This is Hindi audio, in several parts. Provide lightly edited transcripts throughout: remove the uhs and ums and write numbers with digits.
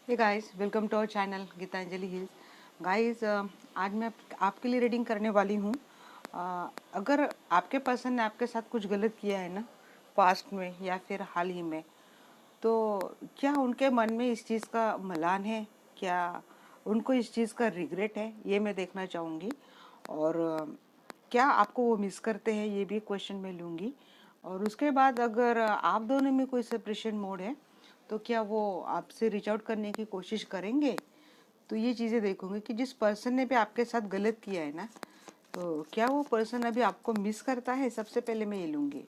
Hey guys, welcome to our channel Gitanjali hills. Guys, आज मैं आपके लिए रीडिंग करने वाली हूँ। अगर आपके पर्सन ने आपके साथ कुछ गलत किया है ना, पास्ट में या फिर हाल ही में, तो क्या उनके मन में इस चीज़ का मलान है? क्या उनको इस चीज़ का रिग्रेट है? ये मैं देखना चाहूँगी। और क्या आपको वो मिस करते हैं, ये भी क्वेश्चन मैं लूँगी। और उसके बाद अगर आप दोनों में कोई सेपरेशन मोड है तो क्या वो आपसे रीच आउट करने की कोशिश करेंगे? तो ये चीज़ें देखूंगी कि जिस पर्सन ने भी आपके साथ गलत किया है ना, तो क्या वो पर्सन अभी आपको मिस करता है? सबसे पहले मैं ये लूँगी।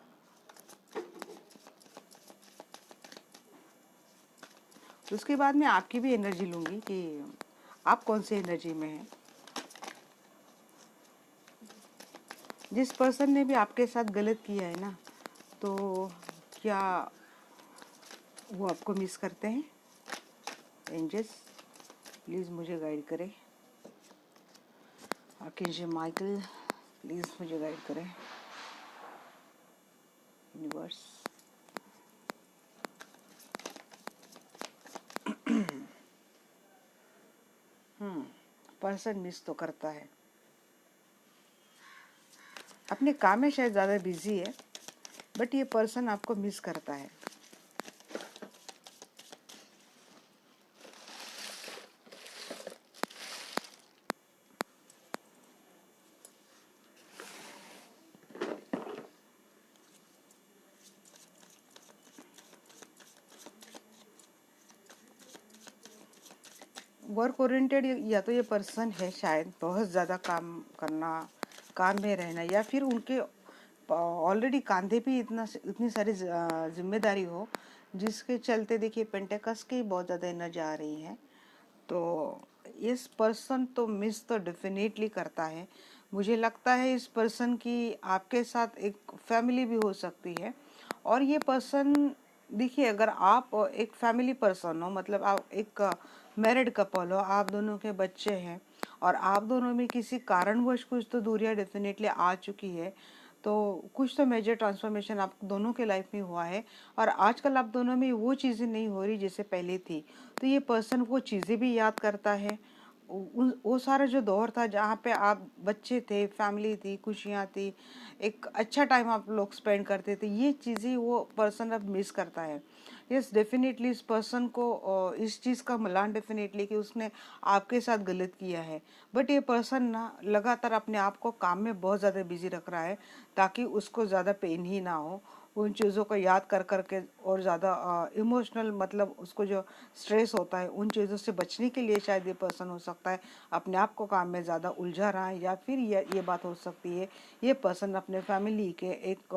तो उसके बाद मैं आपकी भी एनर्जी लूँगी कि आप कौन सी एनर्जी में हैं। जिस पर्सन ने भी आपके साथ गलत किया है ना, तो क्या वो आपको मिस करते हैं? एंजल्स प्लीज़ मुझे गाइड करें। आर्कएंजल माइकल प्लीज़ मुझे गाइड करें। यूनिवर्स। पर्सन मिस तो करता है, अपने काम में शायद ज़्यादा बिजी है, बट ये पर्सन आपको मिस करता है। वर्क ओरिएंटेड या तो ये पर्सन है, शायद बहुत ज़्यादा काम करना, काम में रहना, या फिर उनके ऑलरेडी कंधे पे इतनी सारी जिम्मेदारी हो, जिसके चलते देखिए पेंटेकस की बहुत ज़्यादा एनर्जी आ रही है। तो इस पर्सन तो मिस तो डेफिनेटली करता है। मुझे लगता है इस पर्सन की आपके साथ एक फैमिली भी हो सकती है। और ये पर्सन देखिए, अगर आप एक फैमिली पर्सन हो, मतलब आप एक मैरिड कपल हो, आप दोनों के बच्चे हैं और आप दोनों में किसी कारणवश कुछ तो दूरियां डेफिनेटली आ चुकी है, तो कुछ तो मेजर ट्रांसफॉर्मेशन आप दोनों के लाइफ में हुआ है और आजकल आप दोनों में वो चीज़ें नहीं हो रही जैसे पहले थी। तो ये पर्सन वो चीज़ें भी याद करता है, वो सारा जो दौर था जहाँ पे आप बच्चे थे, फैमिली थी, खुशियाँ थी, एक अच्छा टाइम आप लोग स्पेंड करते थे, ये चीज़ें वो पर्सन अब मिस करता है। यस, डेफिनेटली इस पर्सन को इस चीज़ का मलान डेफिनेटली कि उसने आपके साथ गलत किया है। बट ये पर्सन ना लगातार अपने आप को काम में बहुत ज़्यादा बिजी रख रहा है ताकि उसको ज़्यादा पेन ही ना हो उन चीज़ों को याद कर करके, और ज़्यादा इमोशनल, मतलब उसको जो स्ट्रेस होता है उन चीज़ों से बचने के लिए शायद ये पर्सन हो सकता है अपने आप को काम में ज़्यादा उलझा रहा है। या फिर ये बात हो सकती है ये पर्सन अपने फैमिली के एक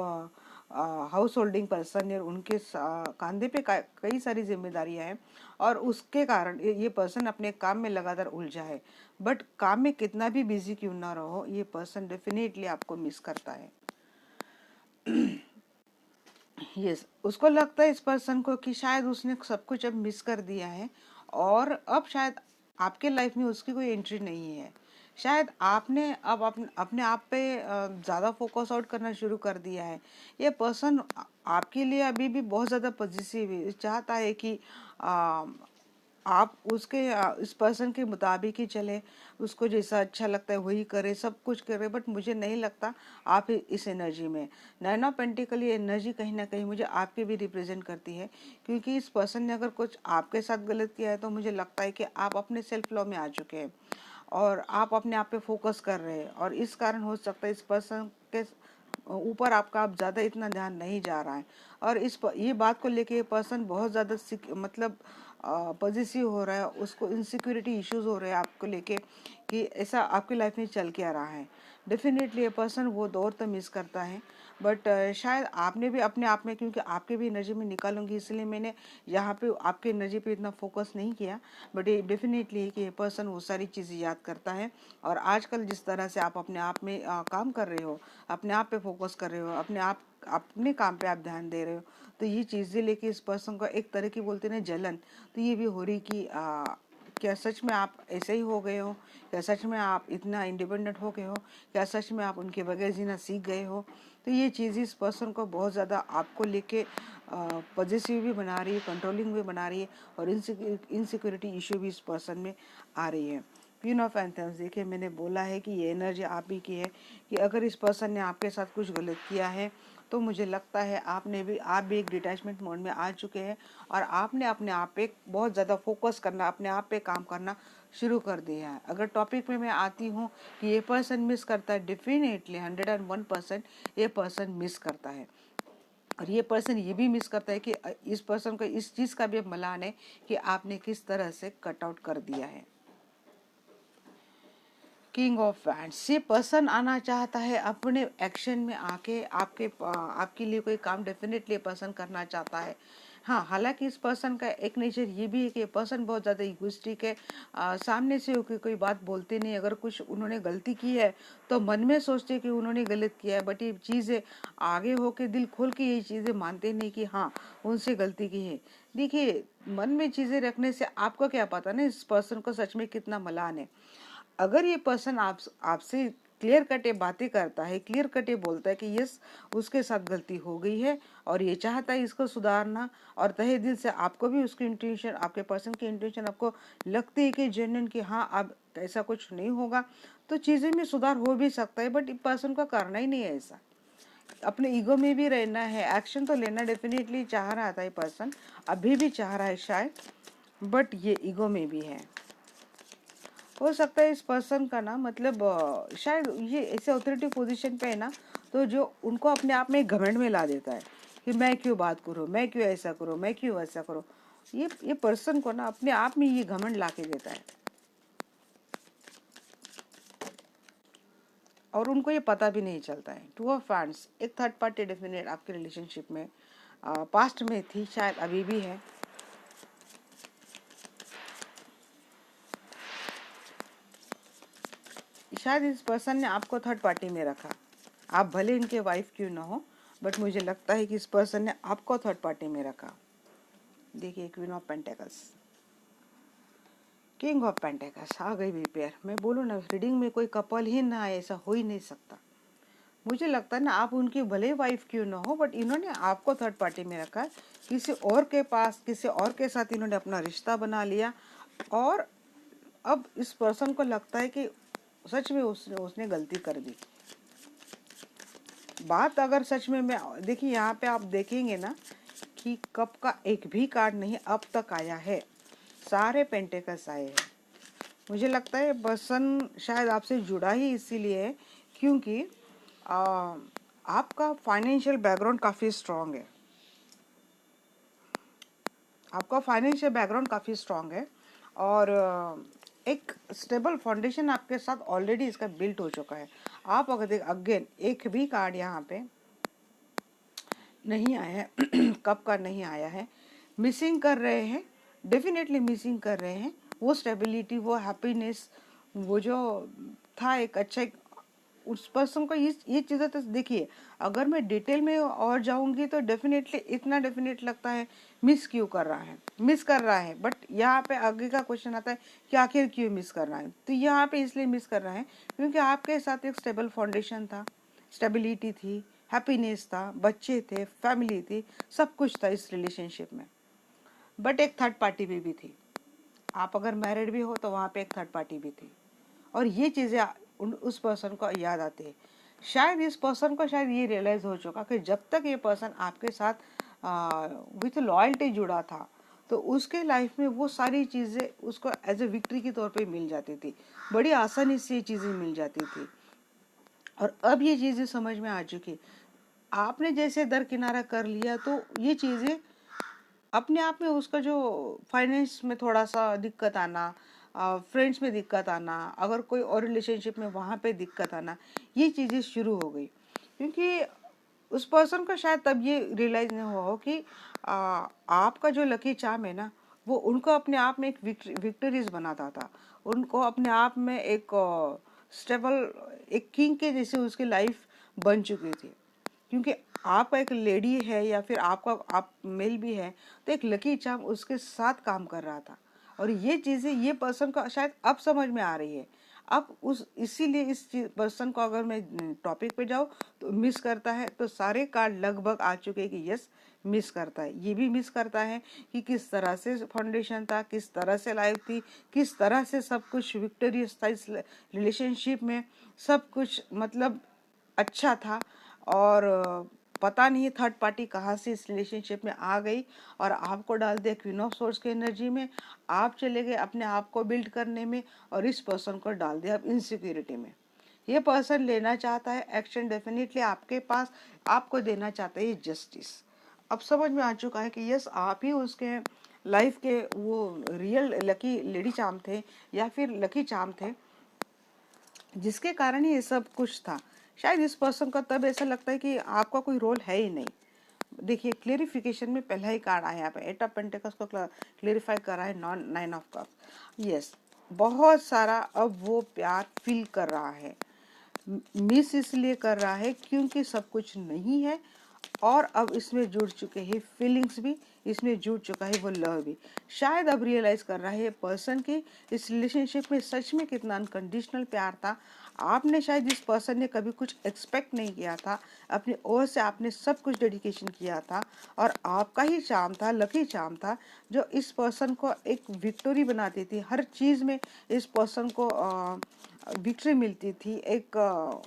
हाउस होल्डिंग पर्सन है, उनके कंधे पे कई सारी जिम्मेदारियां हैं और उसके कारण ये पर्सन अपने काम में लगातार उलझा है। बट काम में कितना भी बिजी क्यों ना रहो, ये पर्सन डेफिनेटली आपको मिस करता है। यस, उसको लगता है इस पर्सन को कि शायद उसने सब कुछ अब मिस कर दिया है और अब शायद आपके लाइफ में उसकी कोई एंट्री नहीं है। शायद आपने अब अपने आप पे ज़्यादा फोकस आउट करना शुरू कर दिया है। ये पर्सन आपके लिए अभी भी बहुत ज़्यादा पॉजिटिव है, चाहता है कि आप उसके इस पर्सन के मुताबिक ही चले, उसको जैसा अच्छा लगता है वही करे, सब कुछ करे। बट मुझे नहीं लगता आप इस एनर्जी में। नैनो पेंटिकल ये एनर्जी कहीं ना कहीं मुझे आपके भी रिप्रेजेंट करती है, क्योंकि इस पर्सन ने अगर कुछ आपके साथ गलत किया है तो मुझे लगता है कि आप अपने सेल्फ लव में आ चुके हैं और आप अपने आप पे फोकस कर रहे हैं, और इस कारण हो सकता है इस पर्सन के ऊपर आपका अब ज़्यादा इतना ध्यान नहीं जा रहा है। और ये बात को लेके ये पर्सन बहुत ज़्यादा मतलब पॉजिटिव हो रहा है, उसको इनसिक्योरिटी इश्यूज हो रहे हैं आपको लेके कि ऐसा आपकी लाइफ में चल के आ रहा है। डेफिनेटली ये पर्सन वो दौर तो मिस करता है। बट शायद आपने भी अपने आप में, क्योंकि आपके भी एनर्जी में निकालूंगी इसलिए मैंने यहाँ पे आपके एनर्जी पे इतना फोकस नहीं किया। बट ये डेफिनेटली है कि ये पर्सन वो सारी चीज़ें याद करता है। और आजकल जिस तरह से आप अपने आप में काम कर रहे हो, अपने आप पे फोकस कर रहे हो, अपने काम पे आप ध्यान दे रहे हो, तो ये चीज़ें लेके इस पर्सन को एक तरह की बोलते हैं ना जलन, तो ये भी हो रही कि क्या सच में आप ऐसे ही हो गए हो? क्या सच में आप इतना इंडिपेंडेंट हो गए हो? क्या सच में आप उनके बगैर जीना सीख गए हो? तो ये चीज़ इस पर्सन को बहुत ज़्यादा आपको लेके पॉजिटिव भी बना रही है, कंट्रोलिंग भी बना रही है, और इनसिक्योरिटी इशू भी इस पर्सन में आ रही है। क्वीन ऑफ एंथम्स, देखिए मैंने बोला है कि ये एनर्जी आप ही की है, कि अगर इस पर्सन ने आपके साथ कुछ गलत किया है तो मुझे लगता है आप भी एक डिटैचमेंट मोड में आ चुके हैं, और आपने अपने आप पे बहुत ज़्यादा फोकस करना, अपने आप पे काम करना शुरू कर दिया है। अगर टॉपिक में मैं आती हूँ कि ये पर्सन मिस करता है, डेफिनेटली 101% ये पर्सन मिस करता है। और ये पर्सन ये भी मिस करता है कि इस पर्सन को इस चीज़ का भी मलान है कि आपने किस तरह से कट आउट कर दिया है। किंग ऑफ वैंड्स, ये पर्सन आना चाहता है अपने एक्शन में आके आपके लिए कोई काम डेफिनेटली पर्सन करना चाहता है। हाँ, हालांकि इस पर्सन का एक नेचर ये भी है कि पर्सन बहुत ज़्यादा इगोइस्टिक है। सामने से होकर कोई बात बोलते नहीं, अगर कुछ उन्होंने गलती की है तो मन में सोचते कि उन्होंने गलत किया है, बट ये चीज़ें आगे होके दिल खोल के ये चीज़ें मानते नहीं कि हाँ उनसे गलती की है। देखिए, मन में चीज़ें रखने से आपको क्या पता ना इस पर्सन को सच में कितना मलान है। अगर ये पर्सन आपसे क्लियर कटे बातें करता है, क्लियर कटे बोलता है कि यस उसके साथ गलती हो गई है और ये चाहता है इसको सुधारना, और तहे दिल से आपको भी उसकी इंटेंशन, आपके पर्सन की इंटेंशन आपको लगती है कि जेन्युइन कि हाँ अब ऐसा कुछ नहीं होगा, तो चीज़ें में सुधार हो भी सकता है। बट इस पर्सन का करना ही नहीं है ऐसा, अपने ईगो में भी रहना है, एक्शन तो लेना डेफिनेटली चाह रहा था ये पर्सन, अभी भी चाह रहा है शायद, बट ये ईगो में भी है। हो सकता है इस पर्सन का ना मतलब शायद ये ऐसे ऑथोरिटी पोजीशन पे है ना, तो जो उनको अपने आप में घमंड में ला देता है कि मैं क्यों बात करूं, मैं क्यों ऐसा करूं, मैं क्यों ऐसा करूं। ये पर्सन को ना अपने आप में ये घमंड ला के देता है, और उनको ये पता भी नहीं चलता है। टू ऑफ वैंड्स, एक थर्ड पार्टी डेफिनेट आपके रिलेशनशिप में पास्ट में थी, शायद अभी भी है। शायद इस पर्सन ने आपको थर्ड पार्टी में रखा, आप भले इनके वाइफ क्यों ना हो, बट मुझे लगता है कि इस पर्सन ने आपको थर्ड पार्टी में रखा। देखिए, queen of pentacles, king of pentacles आ गई भी पेयर। मैं बोलूँ ना, रीडिंग में कोई कपल ही ना आए ऐसा हो ही नहीं सकता। मुझे लगता है ना आप उनकी भले वाइफ क्यों ना हो, बट इन्होंने आपको थर्ड पार्टी में रखा है, किसी और के पास, किसी और के साथ इन्होंने अपना रिश्ता बना लिया, और अब इस पर्सन को लगता है कि सच में उसने गलती कर दी। बात अगर सच में मैं देखिए, यहाँ पे आप देखेंगे ना कि कप का एक भी कार्ड नहीं अब तक आया है, सारे पेंटिकल्स आए हैं। मुझे लगता है पर्सन शायद आपसे जुड़ा ही इसीलिए है क्योंकि आपका फाइनेंशियल बैकग्राउंड काफ़ी स्ट्रांग है, आपका फाइनेंशियल बैकग्राउंड काफ़ी स्ट्रांग है, और एक स्टेबल फाउंडेशन आपके साथ ऑलरेडी इसका बिल्ट हो चुका है। आप अगर देख अगेन एक भी कार्ड यहाँ पे नहीं आया है कब का नहीं आया है, मिसिंग कर रहे हैं, डेफिनेटली मिसिंग कर रहे हैं वो स्टेबिलिटी, वो हैप्पीनेस, वो जो था एक अच्छा उस पर्सन को। ये चीज़ें तो देखिए, अगर मैं डिटेल में और जाऊंगी तो डेफिनेटली इतना डेफिनेट लगता है मिस क्यों कर रहा है, मिस कर रहा है, बट यहाँ पे आगे का क्वेश्चन आता है कि आखिर क्यों मिस कर रहा है। तो यहाँ पे इसलिए मिस कर रहा है क्योंकि आपके साथ एक स्टेबल फाउंडेशन था, स्टेबिलिटी थी, हैप्पीनेस था, बच्चे थे, फैमिली थी, सब कुछ था इस रिलेशनशिप में, बट एक थर्ड पार्टी भी थी। आप अगर मैरिड भी हो तो वहाँ पे एक थर्ड पार्टी भी थी, और ये चीज़ें उस पर्सन को याद आती है। शायद इस पर्सन को शायद ये रियलाइज़ हो चुका कि जब तक ये पर्सन आपके साथ विथ लॉयल्टी जुड़ा था तो उसके लाइफ में वो सारी चीज़ें उसको एज ए विक्ट्री के तौर पे मिल जाती थी, बड़ी आसानी से ये चीज़ें मिल जाती थी, और अब ये चीज़ें समझ में आ चुकी। आपने जैसे दरकिनारा कर लिया तो ये चीज़ें अपने आप में, उसका जो फाइनेंस में थोड़ा सा दिक्कत आना, फ्रेंड्स में दिक्कत आना, अगर कोई और रिलेशनशिप में वहाँ पे दिक्कत आना, ये चीज़ें शुरू हो गई क्योंकि उस पर्सन को शायद तब ये रियलाइज़ नहीं हुआ हो कि आपका जो लकी चार्म है ना, वो उनको अपने आप में एक विक्टरीज बनाता था, उनको अपने आप में एक स्टेबल, एक किंग के जैसे उसकी लाइफ बन चुकी थी। क्योंकि आप एक लेडी है या फिर आप मेल भी है, तो एक लकी चार्म उसके साथ काम कर रहा था, और ये चीज़ें ये पर्सन को शायद अब समझ में आ रही है। अब उस इसीलिए इस पर्सन को अगर मैं टॉपिक पे जाऊँ तो मिस करता है, तो सारे कार्ड लगभग आ चुके हैं कि यस मिस करता है। ये भी मिस करता है कि किस तरह से फाउंडेशन था, किस तरह से लाइफ थी, किस तरह से सब कुछ विक्टोरियस था इस रिलेशनशिप में, सब कुछ मतलब अच्छा था। और पता नहीं थर्ड पार्टी कहाँ से इस रिलेशनशिप में आ गई और आपको डाल दिया क्वीन ऑफ सोर्स की एनर्जी में। आप चले गए अपने आप को बिल्ड करने में और इस पर्सन को डाल दिया अब इनसिक्योरिटी में। ये पर्सन लेना चाहता है एक्शन डेफिनेटली आपके पास, आपको देना चाहता है ये जस्टिस। अब समझ में आ चुका है कि यस आप ही उसके लाइफ के वो रियल लकी लेडी चार्म थे या फिर लकी चार्म थे, जिसके कारण ही ये सब कुछ था। शायद इस पर्सन को तब ऐसा लगता है कि आपका कोई रोल है ही नहीं। देखिए क्लेरिफिकेशन में पहला ही कार्ड आया यहाँ पे, एट ऑफ पेंटिकल्स को क्लेरिफाई कर रहा है, non nine of cups. Yes बहुत सारा अब वो प्यार फील कर रहा है, मिस इसलिए कर रहा है क्योंकि सब कुछ नहीं है और अब इसमें जुड़ चुके हैं फीलिंग्स भी, इसमें जुड़ चुका है वो लव भी। शायद अब रियलाइज कर रहा है पर्सन की इस रिलेशनशिप में सच में कितना अनकंडीशनल प्यार था। आपने शायद इस पर्सन ने कभी कुछ एक्सपेक्ट नहीं किया था, अपनी ओर से आपने सब कुछ डेडिकेशन किया था और आपका ही चार्म था, लकी चार्म था जो इस पर्सन को एक विक्टोरी बनाती थी। हर चीज़ में इस पर्सन को विक्ट्री मिलती थी। एक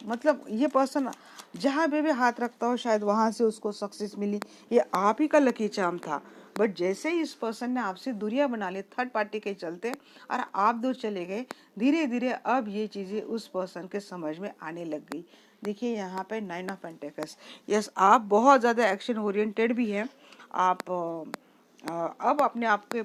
मतलब ये पर्सन जहाँ पे भी हाथ रखता हो शायद वहाँ से उसको सक्सेस मिली। ये आप ही का लकी चार्म था। बट जैसे ही इस पर्सन ने आपसे दूरियां बना ली थर्ड पार्टी के चलते और आप दूर चले गए, धीरे धीरे अब ये चीज़ें उस पर्सन के समझ में आने लग गई। देखिए यहाँ पे नाइन ऑफ पेंटिकल्स। यस आप बहुत ज़्यादा एक्शन ओरिएंटेड भी हैं। आप अब अपने आप के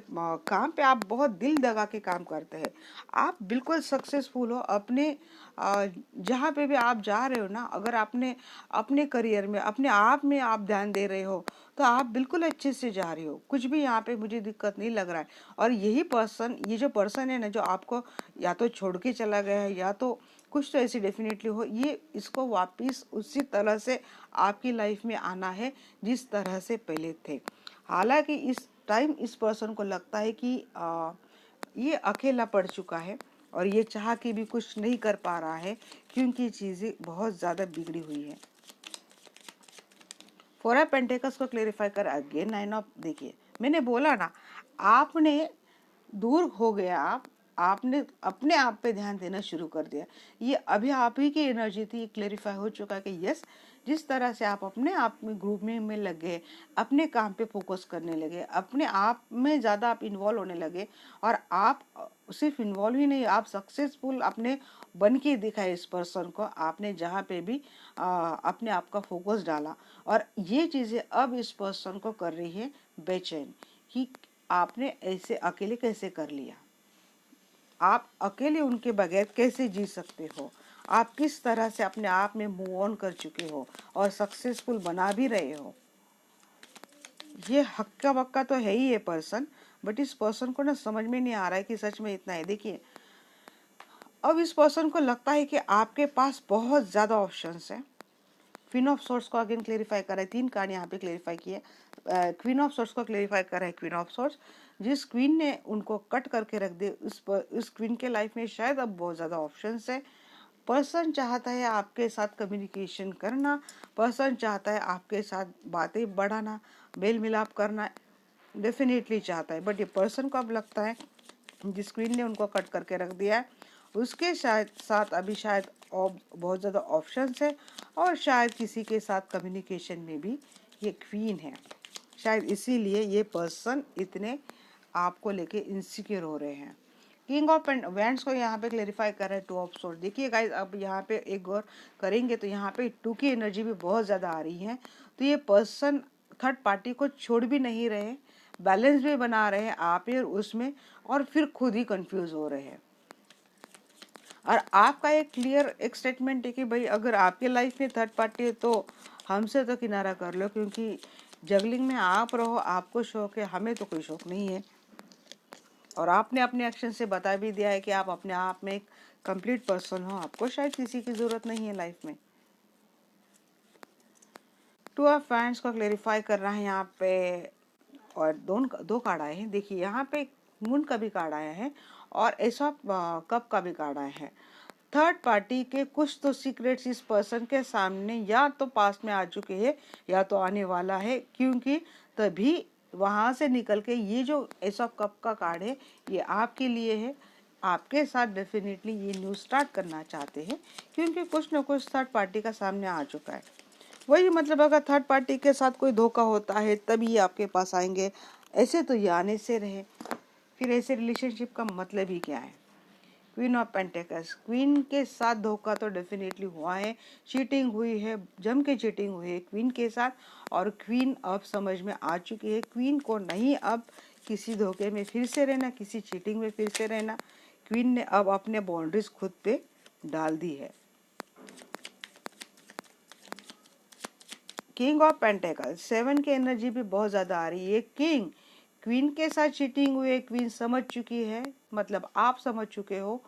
काम पे आप बहुत दिल दगा के काम करते हैं। आप बिल्कुल सक्सेसफुल हो अपने जहाँ पे भी आप जा रहे हो ना। अगर आपने अपने करियर में अपने आप में आप ध्यान दे रहे हो तो आप बिल्कुल अच्छे से जा रहे हो, कुछ भी यहाँ पे मुझे दिक्कत नहीं लग रहा है। और यही पर्सन, ये जो पर्सन है ना जो आपको या तो छोड़ के चला गया है या तो कुछ तो ऐसी डेफिनेटली हो, ये इसको वापस उसी तरह से आपकी लाइफ में आना है जिस तरह से पहले थे। हालांकि इस टाइम इस पर्सन को लगता है कि ये अकेला पड़ चुका है और ये चाह के भी कुछ नहीं कर पा रहा है क्योंकि चीज़ें बहुत ज़्यादा बिगड़ी हुई है। फोर ऑफ पेंटिकल्स को क्लेरिफाई कर अगेन नाइन ऑफ। देखिए मैंने बोला ना, आपने दूर हो गया, आपने अपने आप पे ध्यान देना शुरू कर दिया। ये अभी आप ही की एनर्जी थी, क्लेरिफाई हो चुका है कि यस जिस तरह से आप अपने आप में ग्रुप में लगे, अपने काम पे फोकस करने लगे, अपने आप में ज़्यादा आप इन्वॉल्व होने लगे और आप सिर्फ इन्वॉल्व ही नहीं, आप सक्सेसफुल अपने बन के दिखाए इस पर्सन को। आपने जहाँ पे भी अपने आप का फोकस डाला और ये चीज़ें अब इस पर्सन को कर रही है बेचैन कि आपने ऐसे अकेले कैसे कर लिया, आप अकेले उनके बगैर कैसे जी सकते हो, आप किस तरह से अपने आप में मूव ऑन कर चुके हो और सक्सेसफुल बना भी रहे हो। ये हक्का बक्का तो है ही ये पर्सन, बट इस पर्सन को ना समझ में नहीं आ रहा है कि सच में इतना है। देखिए अब इस पर्सन को लगता है कि आपके पास बहुत ज़्यादा ऑप्शंस हैं। क्वीन ऑफ सोर्स को अगेन क्लेरिफाई कर रहा है, तीन कार्ड यहाँ पे क्लेरिफाई किए। क्वीन ऑफ सोर्स को क्लेरिफाई कर रहा है क्वीन ऑफ सोर्स, जिस क्वीन ने उनको कट करके रख दे उस क्वीन के लाइफ में शायद अब बहुत ज़्यादा ऑप्शंस है। पर्सन चाहता है आपके साथ कम्युनिकेशन करना, पर्सन चाहता है आपके साथ बातें बढ़ाना, मेल मिलाप करना डेफिनेटली चाहता है। बट ये पर्सन को अब लगता है जिस क्वीन ने उनको कट करके रख दिया है उसके शायद साथ अभी शायद बहुत ज़्यादा ऑप्शंस है और शायद किसी के साथ कम्युनिकेशन में भी ये क्वीन है। शायद इसीलिए ये पर्सन इतने आपको लेके इनसिक्योर हो रहे हैं। किंग ऑफ वैंड्स को यहाँ पे क्लेरिफाई कर रहे हैं टू ऑफ सोर्ड्स। देखिए गाइस अब यहाँ पे एक गौर करेंगे तो यहाँ पे टू की एनर्जी भी बहुत ज़्यादा आ रही है। तो ये पर्सन थर्ड पार्टी को छोड़ भी नहीं रहे, बैलेंस भी बना रहे हैं आप ही और उसमें, और फिर खुद ही कंफ्यूज हो रहे हैं। और आपका एक क्लियर एक स्टेटमेंट है कि भाई अगर आपके लाइफ में थर्ड पार्टी है तो हमसे तो किनारा कर लो, क्योंकि जगलिंग में आप रहो, आपको शौक है, हमें तो कोई शौक नहीं है। और आपने अपने एक्शन से बता भी दिया है कि आप अपने आप में एक कंप्लीट पर्सन हो, आपको शायद किसी की जरूरत नहीं है लाइफ में। टू ऑफ वैंड्स को क्लेरिफाई कर रहा है यहाँ पे और दो कार्ड आए हैं। देखिए यहाँ पे मून का भी कार्ड आया है और एस ऑफ कप का भी कार्ड आया है। थर्ड पार्टी के कुछ तो सीक्रेट्स इस पर्सन के सामने या तो पास्ट में आ चुके हैं या तो आने वाला है, क्योंकि तभी वहां से निकल के ये जो एस ऑफ कप का कार्ड है ये आपके लिए है। आपके साथ डेफिनेटली ये न्यूज स्टार्ट करना चाहते हैं, क्योंकि कुछ ना कुछ थर्ड पार्टी का सामने आ चुका है। वही मतलब अगर थर्ड पार्टी के साथ कोई धोखा होता है तभी ये आपके पास आएंगे, ऐसे तो ये आने से रहे। फिर ऐसे रिलेशनशिप का मतलब ही क्या है? क्वीन ऑफ पेंटिकल्स, क्वीन के साथ धोखा तो डेफिनेटली हुआ है, चीटिंग हुई है, जम के चीटिंग हुई है क्वीन के साथ, और क्वीन अब समझ में आ चुकी है क्वीन को नहीं अब किसी धोखे में फिर से रहना, किसी चीटिंग में फिर से रहना। क्वीन ने अब अपने बाउंड्रीज खुद पे डाल दी है। किंग ऑफ पेंटिकल्स, 7 की एनर्जी भी बहुत ज्यादा आ रही है। किंग, क्वीन के साथ चीटिंग हुई, क्वीन समझ चुकी है, मतलब आप समझ चुके हो।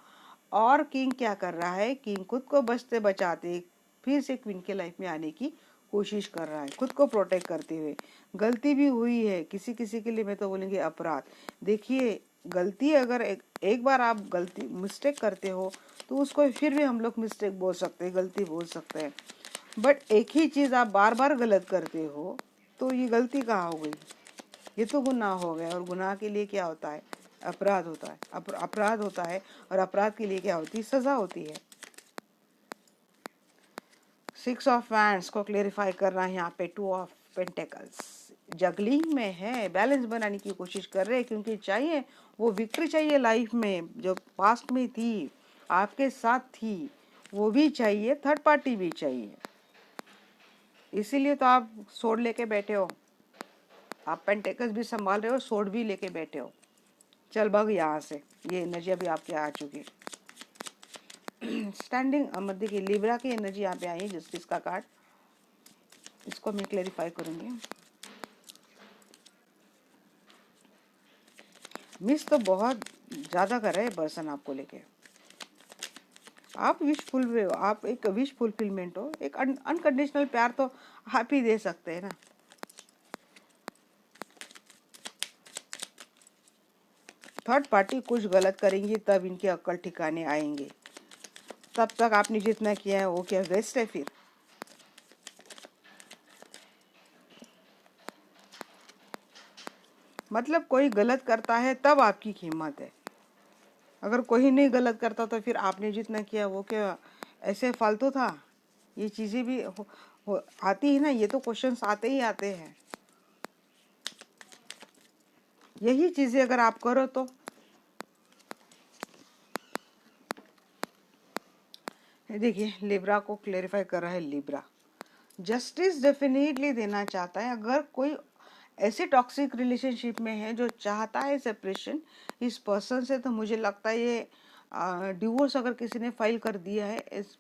और किंग क्या कर रहा है? किंग खुद को बचते बचाते फिर से क्वीन के लाइफ में आने की कोशिश कर रहा है, खुद को प्रोटेक्ट करते हुए। गलती भी हुई है किसी किसी के लिए, मैं तो बोलेंगे अपराध। देखिए, गलती अगर एक बार आप गलती मिस्टेक करते हो तो उसको फिर भी हम लोग मिस्टेक बोल सकते हैं, गलती बोल सकते हैं। बट एक ही चीज आप बार बार गलत करते हो तो ये गलती कहाँ हो गई? ये तो गुनाह हो गया। और गुनाह के लिए क्या होता है? अपराध होता है। अपराध होता है, और अपराध के लिए क्या होती है? सजा होती है। 6 ऑफ वैंड्स को क्लेरिफाई करना है यहाँ पे। 2 ऑफ पेंटिकल्स जगलिंग में है, बैलेंस बनाने की कोशिश कर रहे हैं, क्योंकि चाहिए वो विक्ट्री चाहिए लाइफ में, जो पास्ट में थी आपके साथ थी वो भी चाहिए, थर्ड पार्टी भी चाहिए। इसीलिए तो आप सोड लेके बैठे हो, आप पेंटिकल्स भी संभाल रहे हो, सोड भी लेके बैठे हो। चल भाग यहाँ से, ये एनर्जी अभी आपके आ चुकी। स्टैंडिंग मत देखिए, लिब्रा की एनर्जी यहाँ पे आई है, जस्टिस का कार्ड, इसको मैं क्लेरिफाई करूंगी। मिस तो बहुत ज्यादा कर रहे हैं पर्सन आपको लेके। आप विशफुल हो, आप एक विश फुलफिलमेंट हो, एक अनकंडीशनल प्यार तो आप ही दे सकते हैं ना। थर्ड पार्टी कुछ गलत करेंगी तब इनकी अक्ल ठिकाने आएंगे, तब तक आपने जितना किया है वो क्या वेस्ट है फिर? मतलब कोई गलत करता है तब आपकी कीमत है, अगर कोई नहीं गलत करता तो फिर आपने जितना किया वो क्या ऐसे फालतू था? ये चीजें भी आती है ना, ये तो क्वेश्चंस आते ही आते हैं। यही चीजें अगर आप करो तो देखिए, लिब्रा को क्लेरिफाई कर रहा है। लिब्रा जस्टिस डेफिनेटली देना चाहता है। अगर कोई ऐसे टॉक्सिक रिलेशनशिप में है जो चाहता है सेपरेशन इस पर्सन से, तो मुझे लगता है ये डिवोर्स अगर किसी ने फाइल कर दिया है इस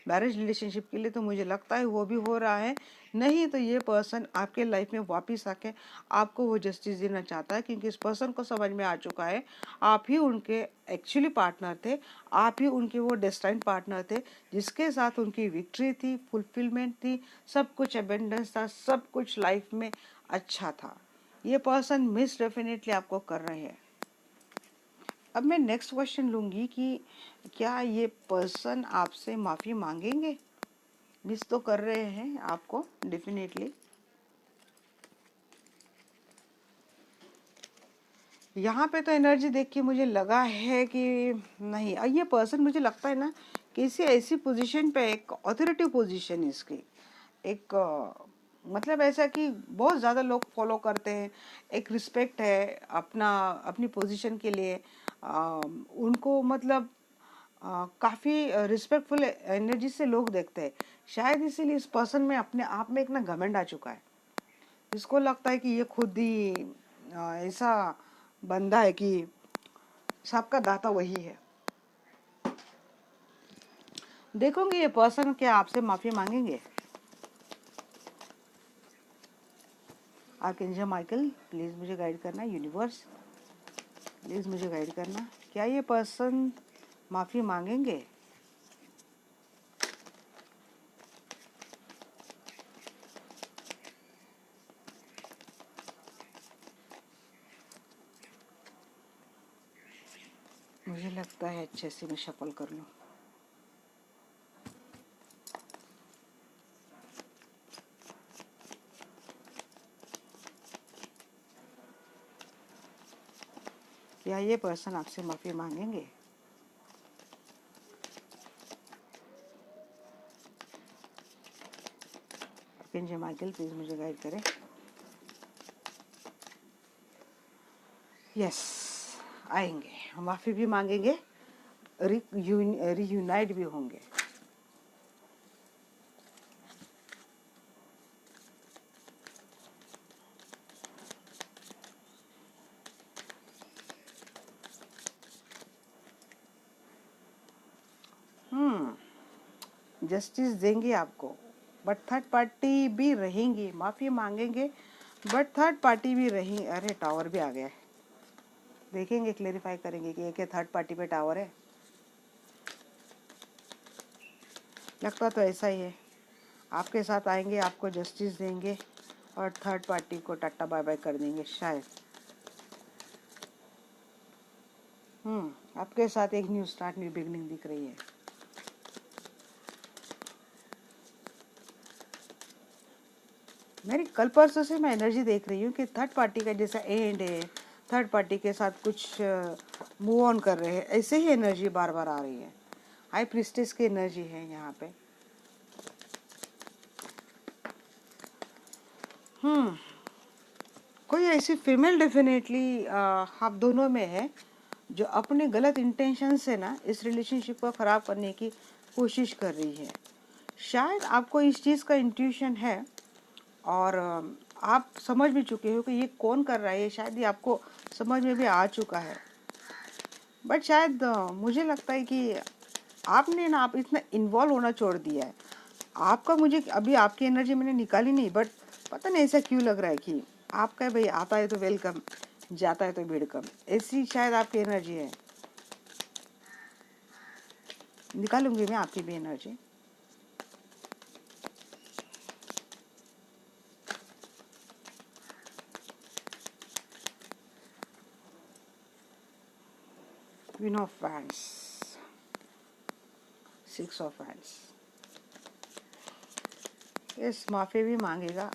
मैरिज रिलेशनशिप के लिए, तो मुझे लगता है वो भी हो रहा है। नहीं तो ये पर्सन आपके लाइफ में वापस आके आपको वो जस्टिस देना चाहता है, क्योंकि इस पर्सन को समझ में आ चुका है आप ही उनके एक्चुअली पार्टनर थे, आप ही उनके वो डेस्टाइन पार्टनर थे जिसके साथ उनकी विक्ट्री थी, फुलफिलमेंट थी, सब कुछ अबेंडेंस था, सब कुछ लाइफ में अच्छा था। ये पर्सन मिस डेफिनेटली आपको कर रहे हैं। अब मैं नेक्स्ट क्वेश्चन लूंगी कि क्या ये पर्सन आपसे माफी मांगेंगे? मिस तो कर रहे हैं आपको डेफिनेटली। यहाँ पे तो एनर्जी देख के मुझे लगा है कि नहीं, ये पर्सन मुझे लगता है ना किसी ऐसी पोजीशन पे, एक ऑथोरिटी पोजीशन इसकी, एक मतलब ऐसा कि बहुत ज़्यादा लोग फॉलो करते हैं, एक रिस्पेक्ट है अपना अपनी पोजीशन के लिए, उनको मतलब काफ़ी रिस्पेक्टफुल एनर्जी से लोग देखते हैं। शायद इसीलिए इस पर्सन में अपने आप में एक ना घमंड आ चुका है। इसको लगता है कि ये खुद ही ऐसा बंदा है कि सबका दाता वही है। देखोगे ये पर्सन क्या आपसे माफी मांगेंगे? आर्कएंजल माइकल प्लीज मुझे गाइड करना, यूनिवर्स प्लीज मुझे गाइड करना, क्या ये पर्सन माफी मांगेंगे? मुझे लगता है अच्छे से मैं शफल कर लूँ। क्या ये पर्सन आपसे माफ़ी मांगेंगे? आर्कएंजल माइकल प्लीज मुझे गाइड करें। यस, आएंगे, माफ़ी भी मांगेंगे, रियूनाइट भी होंगे। जस्टिस देंगे आपको, बट थर्ड पार्टी भी रहेंगी। माफ़ी मांगेंगे बट थर्ड पार्टी भी रहेंगे। अरे टावर भी आ गया है, देखेंगे, क्लेरिफाई करेंगे कि एक थर्ड पार्टी पे टावर है। लगता तो ऐसा ही है। आपके साथ आएंगे, आपको जस्टिस देंगे और थर्ड पार्टी को टाटा बाय बाय कर देंगे शायद। आपके साथ एक न्यू स्टार्ट, न्यू बिगनिंग दिख रही है। मेरी कल परसों से मैं एनर्जी देख रही हूँ कि थर्ड पार्टी का जैसा एंड है, थर्ड पार्टी के साथ कुछ मूव ऑन कर रहे हैं, ऐसे ही एनर्जी बार बार आ रही है। हाई प्रिस्टेस की एनर्जी है यहाँ पे। कोई ऐसी फीमेल डेफिनेटली आप दोनों में है जो अपने गलत इंटेंशन से ना इस रिलेशनशिप को ख़राब करने की कोशिश कर रही है। शायद आपको इस चीज़ का इंट्यूशन है और आप समझ भी चुके हो कि ये कौन कर रहा है। ये शायद ये आपको समझ में भी आ चुका है, बट शायद मुझे लगता है कि आपने ना, आप इतना इन्वॉल्व होना छोड़ दिया है। आपका, मुझे अभी आपकी एनर्जी मैंने निकाली नहीं, बट पता नहीं ऐसा क्यों लग रहा है कि आपका भाई आता है तो वेलकम, जाता है तो वेलकम, ऐसी शायद आपकी एनर्जी है। निकालूंगी मैं आपकी भी energy. Queen of wands, six of wands. इस माफ़ी भी मांगेगा।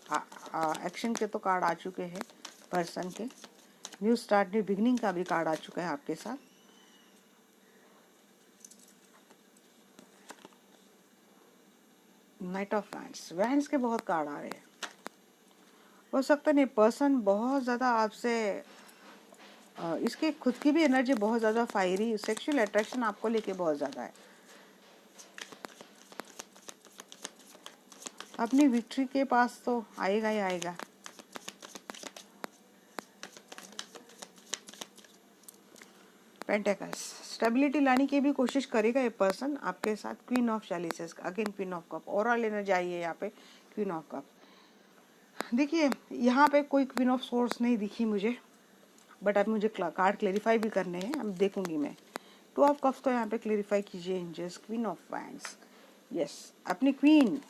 एक्शन के तो कार्ड आ चुके हैं पर्सन के। न्यू स्टार्ट, न्यू बिगनिंग का भी कार्ड आ चुका है आपके साथ। नाइट ऑफ वैंड्स, वैंड्स के बहुत कार्ड आ रहे हैं। हो सकता नहीं पर्सन बहुत ज़्यादा आपसे, इसके खुद की भी एनर्जी बहुत ज़्यादा फायरी, सेक्सुअल अट्रैक्शन आपको लेके बहुत ज़्यादा है। अपनी विक्ट्री के पास तो आएगा ही आएगा। पेंटेकल्स, स्टेबिलिटी लाने की भी कोशिश करेगा ये पर्सन आपके साथ। Queen of chalices, again queen of cup, overall energy आई है यहाँ पे क्वीन ऑफ कप। देखिए यहाँ पे कोई क्वीन ऑफ सोर्स नहीं दिखी मुझे, बट अब मुझे कार्ड क्लेरिफाई भी करने हैं, अब देखूंगी मैं। टू ऑफ कप्स तो यहाँ पे क्लेरिफाई कीजिए angels. Queen of wands, yes, अपनी क्वीन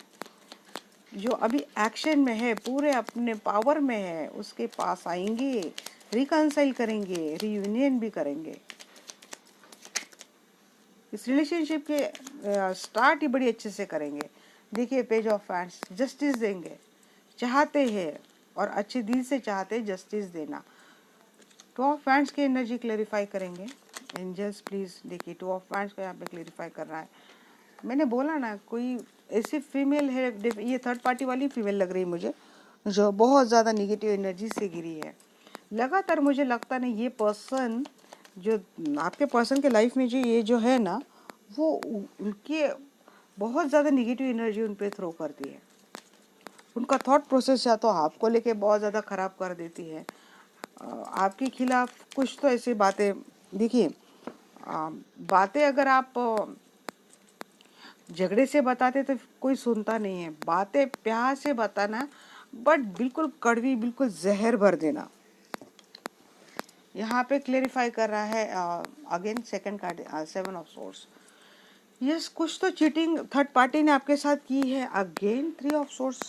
जो अभी एक्शन में है, पूरे अपने पावर में है, उसके पास आएंगे, रिकंसाइल करेंगे, रियूनियन भी करेंगे। इस रिलेशनशिप के स्टार्ट ही बड़ी अच्छे से करेंगे। देखिए पेज ऑफ वैंड्स, जस्टिस देंगे, चाहते हैं और अच्छे दिल से चाहते हैं जस्टिस देना। टू ऑफ वैंड्स की एनर्जी क्लेरिफाई करेंगे एंजल्स प्लीज। देखिए टू ऑफ वैंड्स को यहाँ पे क्लेरिफाई कर रहा है। मैंने बोला ना, कोई ऐसी फीमेल है, ये थर्ड पार्टी वाली फीमेल लग रही है मुझे, जो बहुत ज़्यादा निगेटिव एनर्जी से गिरी है लगातार। मुझे लगता नहीं ये पर्सन, जो आपके पर्सन के लाइफ में जो ये जो है ना, वो उनके बहुत ज़्यादा निगेटिव एनर्जी उन पर थ्रो करती है। उनका थॉट प्रोसेस या तो आपको लेके बहुत ज़्यादा ख़राब कर देती है, आपके खिलाफ कुछ तो ऐसी बातें। देखिए बातें अगर आप झगड़े से बताते तो कोई सुनता नहीं है, बातें प्यार से बताना, बट बिल्कुल कड़वी, बिल्कुल जहर भर देना। यहाँ पे क्लेरिफाई कर रहा है again second card, seven of source. Yes, कुछ तो चीटिंग थर्ड पार्टी ने आपके साथ की है। Again three of source,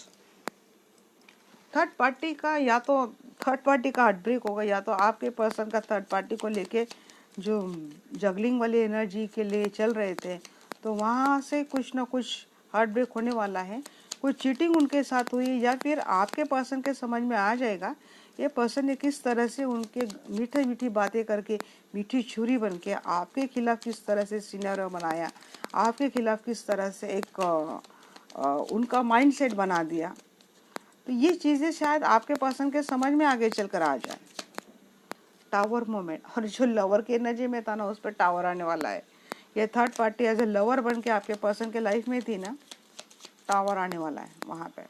third party का, या तो थर्ड पार्टी का हार्ट ब्रेक होगा, या तो आपके पर्सन का थर्ड पार्टी को लेके जो जगलिंग वाली एनर्जी के लिए चल रहे थे, तो वहाँ से कुछ ना कुछ हार्ट ब्रेक होने वाला है। कोई चीटिंग उनके साथ हुई, या फिर आपके पर्सन के समझ में आ जाएगा ये पर्सन ने किस तरह से उनके मीठी मीठी बातें करके मीठी छुरी बन के आपके खिलाफ किस तरह से सिनेरियो बनाया, आपके खिलाफ किस तरह से एक उनका माइंडसेट बना दिया। तो ये चीज़ें शायद आपके पर्सन के समझ में आगे चलकर आ जाए। टावर मोमेंट, और जो लवर की एनर्जी में था ना, उस पर टावर आने वाला है। ये third party as a lover बन के आपके पर्सन के लाइफ में थी ना, टावर आने वाला है वहाँ पे।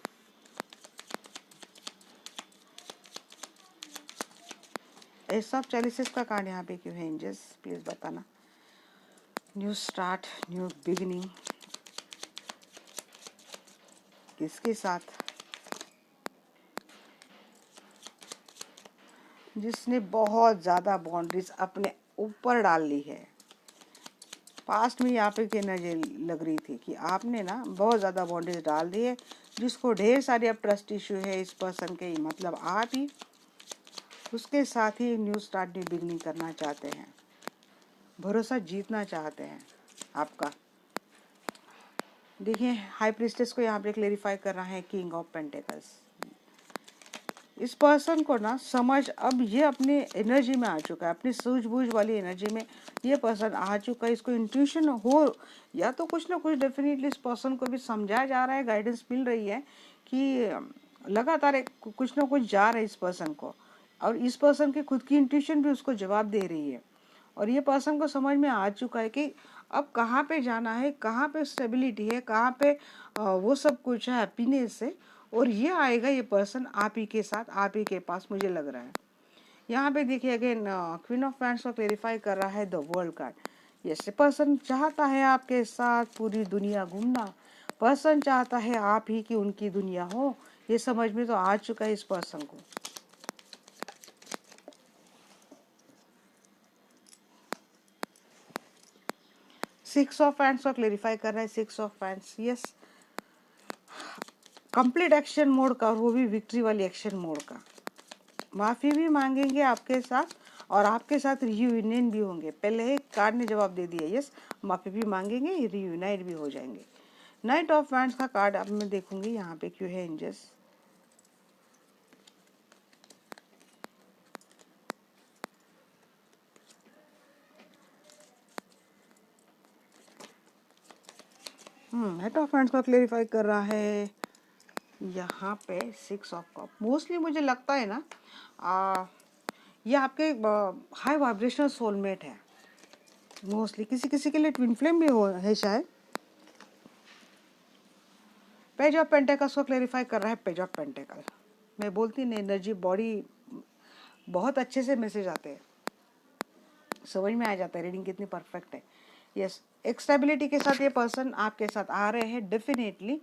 एस ऑफ चैलिसेस का कार्ड यहाँ पे क्यों है एंजल्स, प्लीज बताना। न्यू स्टार्ट, न्यू बिगिनिंग, किसके साथ? जिसने बहुत ज़्यादा बाउंड्रीज अपने ऊपर डाल ली है। पास्ट में यहाँ पे एनर्जी लग रही थी कि आपने ना बहुत ज़्यादा बाउंड्रीज डाल दी है, जिसको ढेर सारी अब ट्रस्ट इशू है इस पर्सन के, मतलब आप ही उसके साथ ही न्यू स्टार्ट, न्यू बिगनिंग करना चाहते हैं, भरोसा जीतना चाहते हैं आपका। देखिए हाई प्रिस्टेस को यहाँ पे क्लेरिफाई कर रहा है किंग ऑफ पेंटिकल्स। इस पर्सन को ना समझ अब ये अपने एनर्जी में आ चुका है, अपनी सूझबूझ वाली एनर्जी में ये पर्सन आ चुका है। इसको इंट्यूशन हो या तो कुछ ना कुछ डेफिनेटली इस पर्सन को भी समझाया जा रहा है, गाइडेंस मिल रही है कि लगातार कुछ ना कुछ जा रहा है इस पर्सन को, और इस पर्सन की खुद की इंट्यूशन भी उसको जवाब दे रही है। और ये पर्सन को समझ में आ चुका है कि अब कहाँ पे जाना है, कहाँ पे स्टेबिलिटी है, कहाँ पे वो सब कुछ है, हैप्पीनेस है। और ये आएगा ये पर्सन आप ही के साथ, आप ही के पास, मुझे लग रहा है। यहाँ पे देखिए अगेन क्वीन ऑफ पैंट्स को क्लेरिफाई कर रहा है the world card. Yes, person चाहता है आपके साथ पूरी दुनिया घूमना, पर्सन चाहता है आप ही की उनकी दुनिया हो। ये समझ में तो आ चुका है इस पर्सन को। सिक्स ऑफ पैंट्स को क्लेरिफाई कर रहा है। Six of pants, yes, complete action mode का, और वो भी विक्ट्री वाली एक्शन मोड का। माफ़ी भी मांगेंगे आपके साथ, और आपके साथ रियूनियन भी होंगे। पहले ही कार्ड ने जवाब दे दिया, यस, माफ़ी भी मांगेंगे, रियूनाइट भी हो जाएंगे। नाइट ऑफ वैंड्स का कार्ड अब मैं देखूंगी यहाँ पे क्यों है एंजल्स। नाइट ऑफ वैंड्स को क्लेरिफाई कर रहा है यहाँ पे सिक्स ऑफ कप। मोस्टली मुझे लगता है ना ये आपके हाई वाइब्रेशनल सोलमेट है। मोस्टली किसी किसी के लिए ट्विन फ्लेम भी हो है शायद। पेज ऑफ पेंटेकल्स को क्लेरिफाई कर रहा है। पेज ऑफ पेंटेकल, मैं बोलती नहीं, एनर्जी बॉडी बहुत अच्छे से मैसेज आते हैं, समझ में आ जाता है रीडिंग कितनी परफेक्ट है। यस, एक स्टेबिलिटी के साथ ये पर्सन आपके साथ आ रहे हैं। डेफिनेटली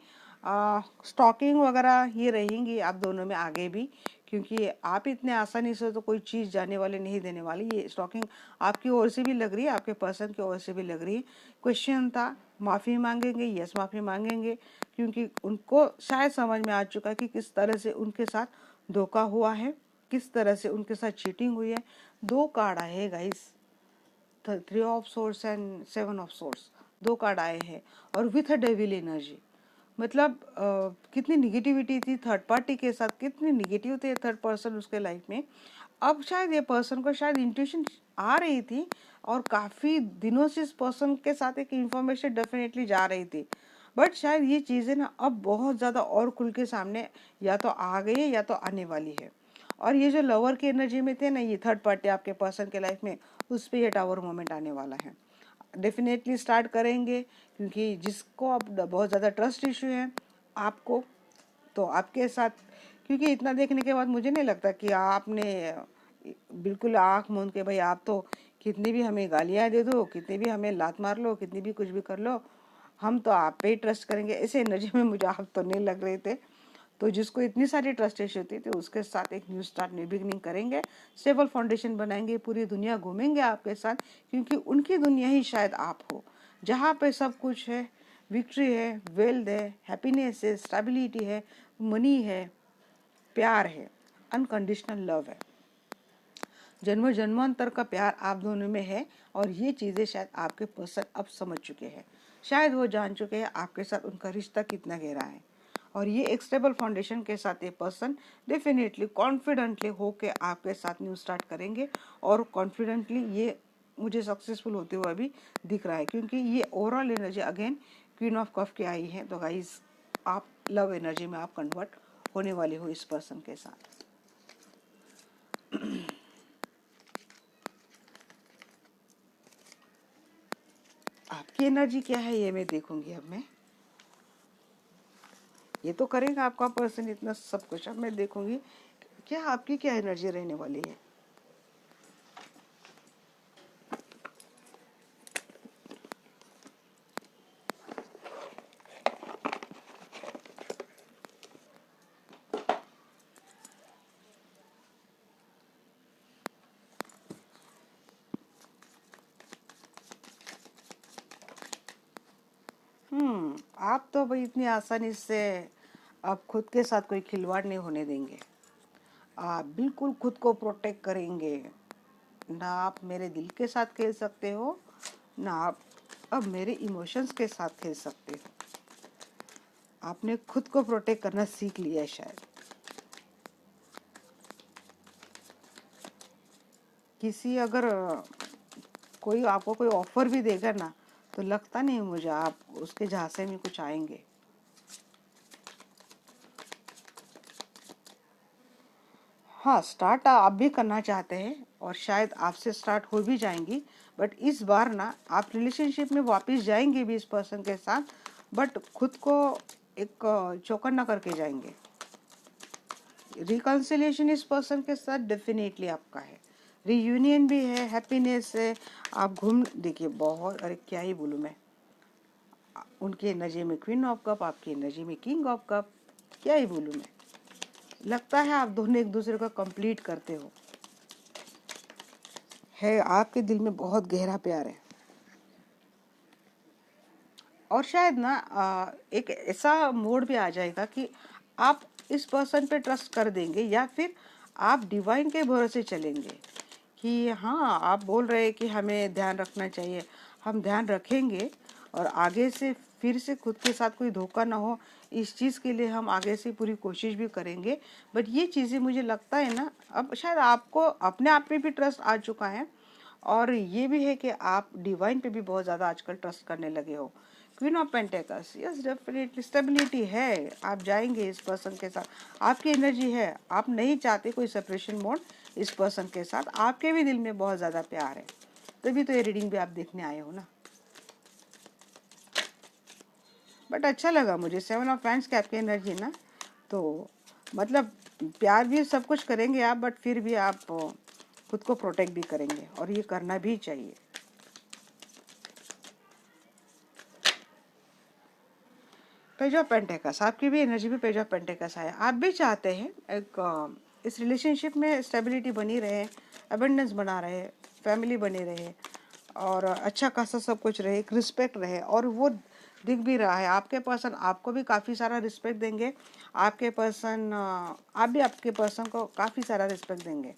स्टॉकिंग वगैरह ये रहेंगी आप दोनों में आगे भी, क्योंकि आप इतने आसानी से तो कोई चीज़ जाने वाले नहीं देने वाली। ये स्टॉकिंग आपकी ओर से भी लग रही है, आपके पर्सन की ओर से भी लग रही है। क्वेश्चन था, माफ़ी मांगेंगे, यस माफ़ी मांगेंगे, क्योंकि उनको शायद समझ में आ चुका है कि किस तरह से उनके साथ धोखा हुआ है, किस तरह से उनके साथ चीटिंग हुई है। दो कार्ड आए हैं guys, three of source and seven of source, दो कार्ड आए हैं, और विथ अ डेविल एनर्जी। मतलब कितनी निगेटिविटी थी थर्ड पार्टी के साथ, कितनी निगेटिव थे थर्ड पर्सन उसके लाइफ में। अब शायद ये पर्सन को शायद इंट्यूशन आ रही थी, और काफ़ी दिनों से इस पर्सन के साथ एक इंफॉर्मेशन डेफिनेटली जा रही थी, बट शायद ये चीज़ें ना अब बहुत ज़्यादा और खुल के सामने या तो आ गई है या तो आने वाली है। और ये जो लवर की एनर्जी में थे ना, ये थर्ड पार्टी आपके पर्सन के लाइफ में, उस पर ये टावर मोमेंट आने वाला है। डेफिनेटली स्टार्ट करेंगे, क्योंकि जिसको अब बहुत ज़्यादा ट्रस्ट इशू है आपको, तो आपके साथ, क्योंकि इतना देखने के बाद मुझे नहीं लगता कि आपने बिल्कुल आँख मूंद के, भाई आप तो कितनी भी हमें गालियाँ दे दो, कितनी भी हमें लात मार लो, कितनी भी कुछ भी कर लो, हम तो आप पे ही ट्रस्ट करेंगे, ऐसे एनर्जी में मुझे आप तो नहीं लग रहे थे। तो जिसको इतनी सारी ट्रस्ट इश्यू थी, तो उसके साथ एक न्यू स्टार्ट, न्यू बिगनिंग करेंगे, स्टेबल फाउंडेशन बनाएंगे, पूरी दुनिया घूमेंगे आपके साथ, क्योंकि उनकी दुनिया ही शायद आप हो, जहाँ पे सब कुछ है, विक्ट्री है, वेल्थ है, हैप्पीनेस है, स्टेबिलिटी है, मनी है, प्यार है, अनकंडीशनल लव है। जन्म जन्मांतर का प्यार आप दोनों में है और ये चीज़ें शायद आपके पर्सन अब समझ चुके हैं। शायद वो जान चुके हैं आपके साथ उनका रिश्ता कितना गहरा है। और ये एक स्टेबल फाउंडेशन के साथ ये पर्सन डेफिनेटली कॉन्फिडेंटली होके आपके साथ न्यू स्टार्ट करेंगे। और कॉन्फिडेंटली ये मुझे सक्सेसफुल होते हुए अभी दिख रहा है, क्योंकि ये overall energy again queen of cup की आई है। तो गाइस, आप लव एनर्जी में आप कन्वर्ट होने वाले हो इस पर्सन के साथ। आपकी एनर्जी क्या है ये मैं देखूंगी। अब मैं ये तो करेगा आपका पर्सन इतना सब कुछ, अब मैं देखूंगी क्या आपकी क्या एनर्जी रहने वाली है। आप तो भाई इतनी आसानी से आप खुद के साथ कोई खिलवाड़ नहीं होने देंगे। आप बिल्कुल खुद को प्रोटेक्ट करेंगे। ना आप मेरे दिल के साथ खेल सकते हो, ना आप अब मेरे इमोशंस के साथ खेल सकते हो। आपने खुद को प्रोटेक्ट करना सीख लिया है शायद। किसी अगर कोई आपको कोई ऑफर भी देगा ना, तो लगता नहीं मुझे आप उसके झांसे में कुछ आएंगे। हाँ, स्टार्ट आप भी करना चाहते हैं और शायद आपसे स्टार्ट हो भी जाएंगी, बट इस बार ना आप रिलेशनशिप में वापस जाएंगे भी इस पर्सन के साथ, बट खुद को एक चौकन्ना करके जाएंगे। रिकन्सिलिएशन इस पर्सन के साथ डेफिनेटली आपका है, रीयूनियन भी है, हैप्पीनेस है। आप घूम देखिए बहुत, अरे क्या ही बोलूँ मैं, उनकी एनर्जी में क्वीन ऑफ कप, आपकी एनर्जी में किंग ऑफ कप, क्या ही बोलूँ मैं। लगता है आप दोनों एक दूसरे को कंप्लीट करते हो। है आपके दिल में बहुत गहरा प्यार है। और शायद ना एक ऐसा मोड भी आ जाएगा कि आप इस पर्सन पे ट्रस्ट कर देंगे, या फिर आप डिवाइन के भरोसे चलेंगे कि हाँ, आप बोल रहे हैं कि हमें ध्यान रखना चाहिए, हम ध्यान रखेंगे। और आगे से फिर से खुद के साथ कोई धोखा ना हो, इस चीज़ के लिए हम आगे से पूरी कोशिश भी करेंगे। बट ये चीज़ें मुझे लगता है ना, अब शायद आपको अपने आप पे भी ट्रस्ट आ चुका है, और ये भी है कि आप डिवाइन पे भी बहुत ज़्यादा आजकल ट्रस्ट करने लगे हो। Queen of pentacles, yes definitely stability है। आप जाएंगे इस पर्सन के साथ, आपकी एनर्जी है, आप नहीं चाहते कोई सेपरेशन मोड इस पर्सन के साथ, आपके भी दिल में बहुत ज़्यादा प्यार है, तभी तो ये रीडिंग भी आप देखने आए हो ना। बट अच्छा लगा मुझे 7 ऑफ पैंट्स की आपकी एनर्जी ना, तो मतलब प्यार भी सब कुछ करेंगे आप, बट फिर भी आप खुद को प्रोटेक्ट भी करेंगे, और ये करना भी चाहिए। पेज ऑफ पेंटेकल्स, आपकी भी एनर्जी में पेज ऑफ पेंटेकल्स आया। आप भी चाहते हैं एक इस रिलेशनशिप में स्टेबिलिटी बनी रहे, अबेंडेंस बना रहे, फैमिली बनी रहे, और अच्छा खासा सब कुछ रहे, एक रिस्पेक्ट रहे, और वो दिख भी रहा है। आपके पर्सन आपको भी काफ़ी सारा रिस्पेक्ट देंगे, आपके पर्सन आप भी आपके पर्सन को काफ़ी सारा रिस्पेक्ट देंगे।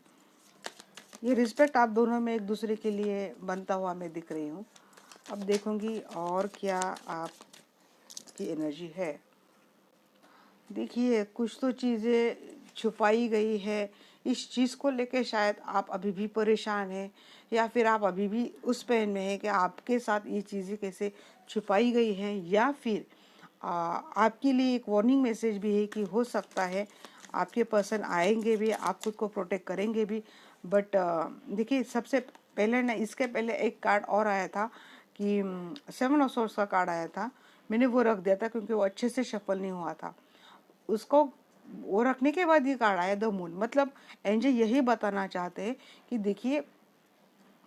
ये रिस्पेक्ट आप दोनों में एक दूसरे के लिए बनता हुआ मैं दिख रही हूँ। अब देखूंगी और क्या आपकी एनर्जी है। देखिए, कुछ तो चीज़ें छुपाई गई है, इस चीज़ को लेके शायद आप अभी भी परेशान हैं, या फिर आप अभी भी उस पेन में हैं कि आपके साथ ये चीज़ें कैसे छुपाई गई हैं, या फिर आपके लिए एक वार्निंग मैसेज भी है कि हो सकता है आपके पर्सन आएंगे भी, आप खुद को प्रोटेक्ट करेंगे भी। बट देखिए, सबसे पहले ना, इसके पहले एक कार्ड और आया था कि 7 ऑफ सोर्ड्स का कार्ड आया था, मैंने वो रख दिया था क्योंकि वो अच्छे से शफल नहीं हुआ था। उसको वो रखने के बाद ये कार्ड आया द मून। मतलब एंजल यही बताना चाहते हैं कि देखिए,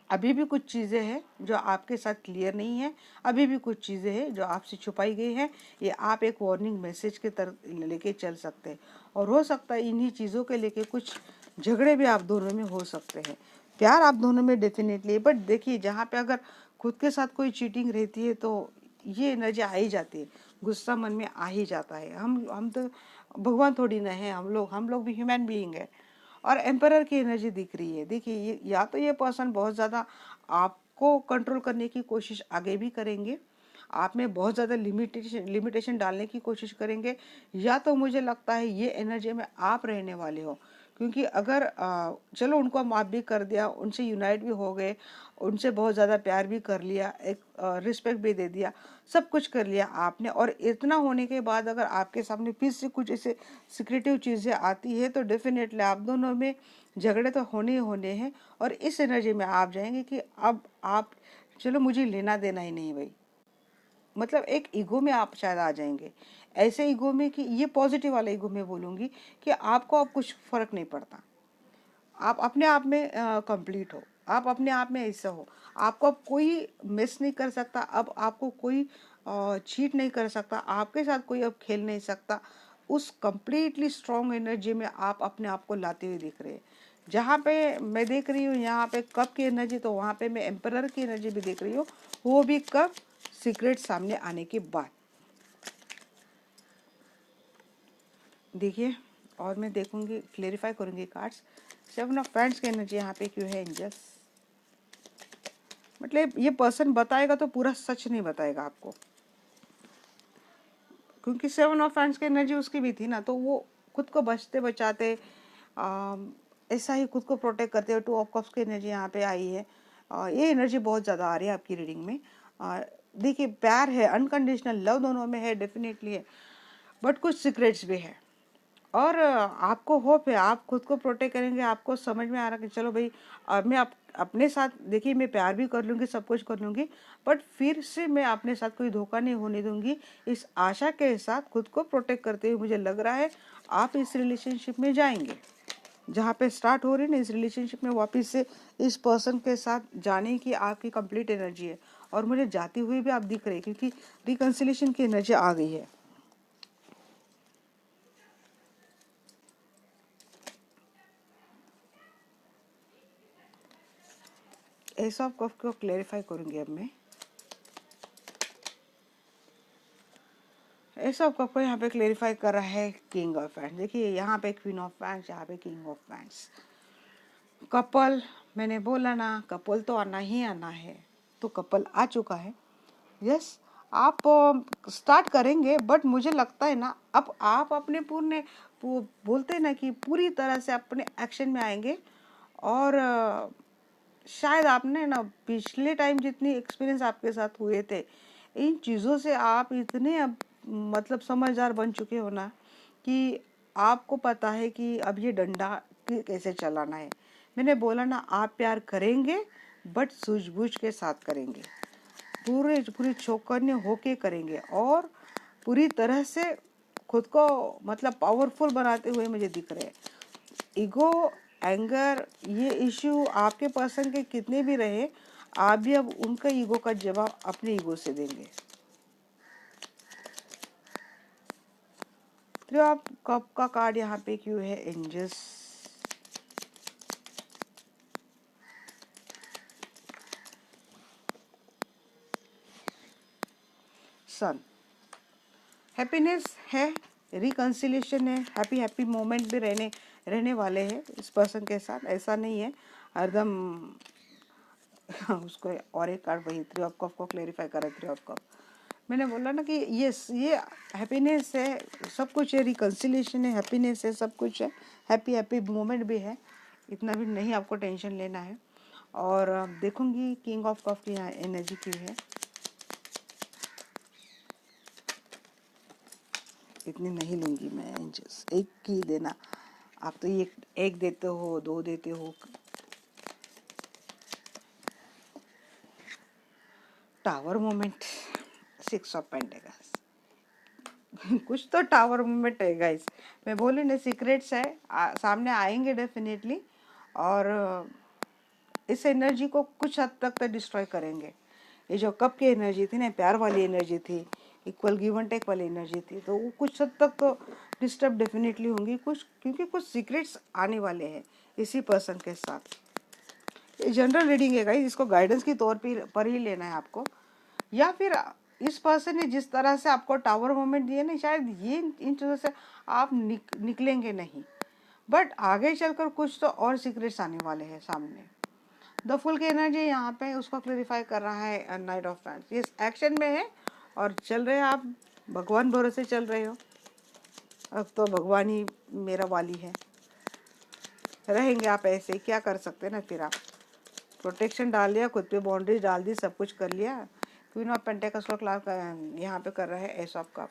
अभी भी कुछ चीज़ें हैं जो आपके साथ क्लियर नहीं है, अभी भी कुछ चीज़ें हैं जो आपसे छुपाई गई हैं। ये आप एक वार्निंग मैसेज के तरफ लेके चल सकते हैं, और हो सकता है इन्हीं चीज़ों के लेके कुछ झगड़े भी आप दोनों में हो सकते हैं। प्यार आप दोनों में डेफिनेटली, बट देखिए, जहाँ पे अगर खुद के साथ कोई चीटिंग रहती है तो ये एनर्जी आ ही जाती है, गुस्सा मन में आ ही जाता है। हम तो भगवान थोड़ी ना है, हम लोग भी ह्यूमन बीइंग है, और एम्परर की एनर्जी दिख रही है। देखिए या तो ये पर्सन बहुत ज़्यादा आपको कंट्रोल करने की कोशिश आगे भी करेंगे, आप में बहुत ज़्यादा लिमिटेशन डालने की कोशिश करेंगे, या तो मुझे लगता है ये एनर्जी में आप रहने वाले हो। क्योंकि अगर चलो उनको माफ़ भी कर दिया, उनसे यूनाइट भी हो गए, उनसे बहुत ज़्यादा प्यार भी कर लिया, एक रिस्पेक्ट भी दे दिया, सब कुछ कर लिया आपने, और इतना होने के बाद अगर आपके सामने फिर से कुछ ऐसे सिक्रेटिव चीज़ें आती है तो डेफिनेटली आप दोनों में झगड़े तो होने ही होने हैं। और इस एनर्जी में आप जाएंगे कि अब आप चलो मुझे लेना देना ही नहीं भाई, मतलब एक ईगो में आप शायद आ जाएंगे, ऐसे ईगो में कि ये पॉजिटिव वाला ईगो में बोलूँगी कि आपको अब कुछ फर्क नहीं पड़ता, आप अपने आप में कंप्लीट हो, आप अपने आप में ऐसा हो, आपको अब कोई मिस नहीं कर सकता, अब आपको कोई चीट नहीं कर सकता, आपके साथ कोई अब खेल नहीं सकता। उस कंप्लीटली स्ट्रॉन्ग एनर्जी में आप अपने आप को लाते हुए दिख रहे हैं। जहाँ पे मैं देख रही हूँ यहाँ पे कप की एनर्जी, तो वहाँ पे मैं एम्परर की एनर्जी भी देख रही हूँ, वो भी कब सीक्रेट सामने आने के बाद। देखिए और मैं देखूंगी, क्लेरिफाई करूंगी कार्ड्स। 7 ऑफ पैंट्स की एनर्जी यहाँ पे क्यों है एंजल्स? मतलब ये पर्सन बताएगा तो पूरा सच नहीं बताएगा आपको, क्योंकि 7 ऑफ पैंट्स की एनर्जी उसकी भी थी ना, तो वो खुद को बचते बचाते ऐसा ही खुद को प्रोटेक्ट करते हुए 2 ऑफ कप्स की एनर्जी यहाँ पे आई है। ये एनर्जी बहुत ज़्यादा आ रही है आपकी रीडिंग में। देखिए प्यार है, अनकंडीशनल लव दोनों में है, डेफिनेटली है, बट कुछ सीक्रेट्स भी है। और आपको होप है, आप खुद को प्रोटेक्ट करेंगे, आपको समझ में आ रहा कि चलो भाई मैं अपने साथ, देखिए मैं प्यार भी कर लूँगी, सब कुछ कर लूँगी, बट फिर से मैं अपने साथ कोई धोखा नहीं होने दूंगी, इस आशा के साथ खुद को प्रोटेक्ट करते हुए मुझे लग रहा है आप इस रिलेशनशिप में जाएंगे। जहाँ पे स्टार्ट हो रही है ना, इस रिलेशनशिप में वापस से इस पर्सन के साथ जाने की आपकी कंप्लीट एनर्जी है, और मुझे जाती हुई भी आप दिख रहे हैं क्योंकि रिकन्सिलेशन की एनर्जी आ गई है। एस ऑफ कप को क्लेरिफाई करूंगी अब मैं। एस ऑफ कप को यहाँ पे क्लेरिफाई कर रहा है किंग ऑफ पैंट्स। देखिए यहाँ पे क्वीन ऑफ पैंट्स, यहाँ पे किंग ऑफ पैंट्स। कपल, मैंने बोला ना कपल तो आना ही आना है, तो कपल आ चुका है। यस आप स्टार्ट करेंगे, बट मुझे लगता है ना अब आप अपने बोलते हैं ना कि पूरी तरह से अपने एक्शन में आएंगे। और शायद आपने ना पिछले टाइम जितनी एक्सपीरियंस आपके साथ हुए थे, इन चीज़ों से आप इतने अब मतलब समझदार बन चुके हो ना कि आपको पता है कि अब ये डंडा कैसे चलाना है। मैंने बोला ना आप प्यार करेंगे, बट सूझबूझ के साथ करेंगे, पूरी चौकन्ने होके करेंगे, और पूरी तरह से खुद को मतलब पावरफुल बनाते हुए मुझे दिख रहे हैं। ईगो, एंगर, ये इश्यू आपके पर्सन के कितने भी रहे, आप भी अब उनका ईगो का जवाब अपने ईगो से देंगे। तो आप कप का कार्ड यहाँ पे क्यों है एंजल्स? सन, हैप्पीनेस है, रिकन्सिलेशन है, हैप्पी मोमेंट भी रहने वाले हैं इस पर्सन के साथ, ऐसा नहीं है हरदम उसको। और एक कार्ड वही 3 ऑफ कप को क्लेरिफाई करा। 3 ऑफ कप मैंने बोला ना कि ये हैप्पीनेस है, सब कुछ है, रिकन्सिलेशन है, हैप्पीनेस है, सब कुछ है, हैप्पी मोमेंट भी है, इतना भी नहीं आपको टेंशन लेना है। और देखूंगी किंग ऑफ कप की यहाँ एनर्जी क्यों है। इतनी नहीं लूंगी मैं एंजल्स, एक की देना, आप तो ये एक देते हो, 2 देते हो। टावर मोमेंट, 6 ऑफ पेंटिकल्स कुछ तो टावर मोमेंट है गाइस, मैं बोली ना सीक्रेट्स है, सामने आएंगे डेफिनेटली, और इस एनर्जी को कुछ हद तक तो डिस्ट्रॉय करेंगे। ये जो कप की एनर्जी थी ना, प्यार वाली एनर्जी थी, इक्वल गिव एंड टेक वाली एनर्जी थी, तो वो कुछ हद तक तो डिस्टर्ब डेफिनेटली होंगी कुछ, क्योंकि कुछ सीक्रेट्स आने वाले हैं इसी पर्सन के साथ। ये जनरल रीडिंग है गाइस, इसको गाइडेंस के तौर पर ही लेना है आपको, या फिर इस पर्सन ने जिस तरह से आपको टावर मोमेंट दिए ना, शायद ये इन चीज़ों से आप निकलेंगे नहीं, बट आगे चलकर कुछ तो और सीक्रेट्स आने वाले हैं सामने। द फुल की एनर्जी यहाँ पे उसको क्लेरिफाई कर रहा है नाइट ऑफ फैंस। ये एक्शन में है और चल रहे हैं, आप भगवान भरोसे चल रहे हो। अब तो भगवान ही मेरा वाली है, रहेंगे आप ऐसे ही, क्या कर सकते हैं ना। फिर आप प्रोटेक्शन डाल लिया, खुद पे बाउंड्री डाल दी, सब कुछ कर लिया। क्वीन ऑफ पेंटेकल्स का क्लास यहाँ पे कर रहा है S of cup.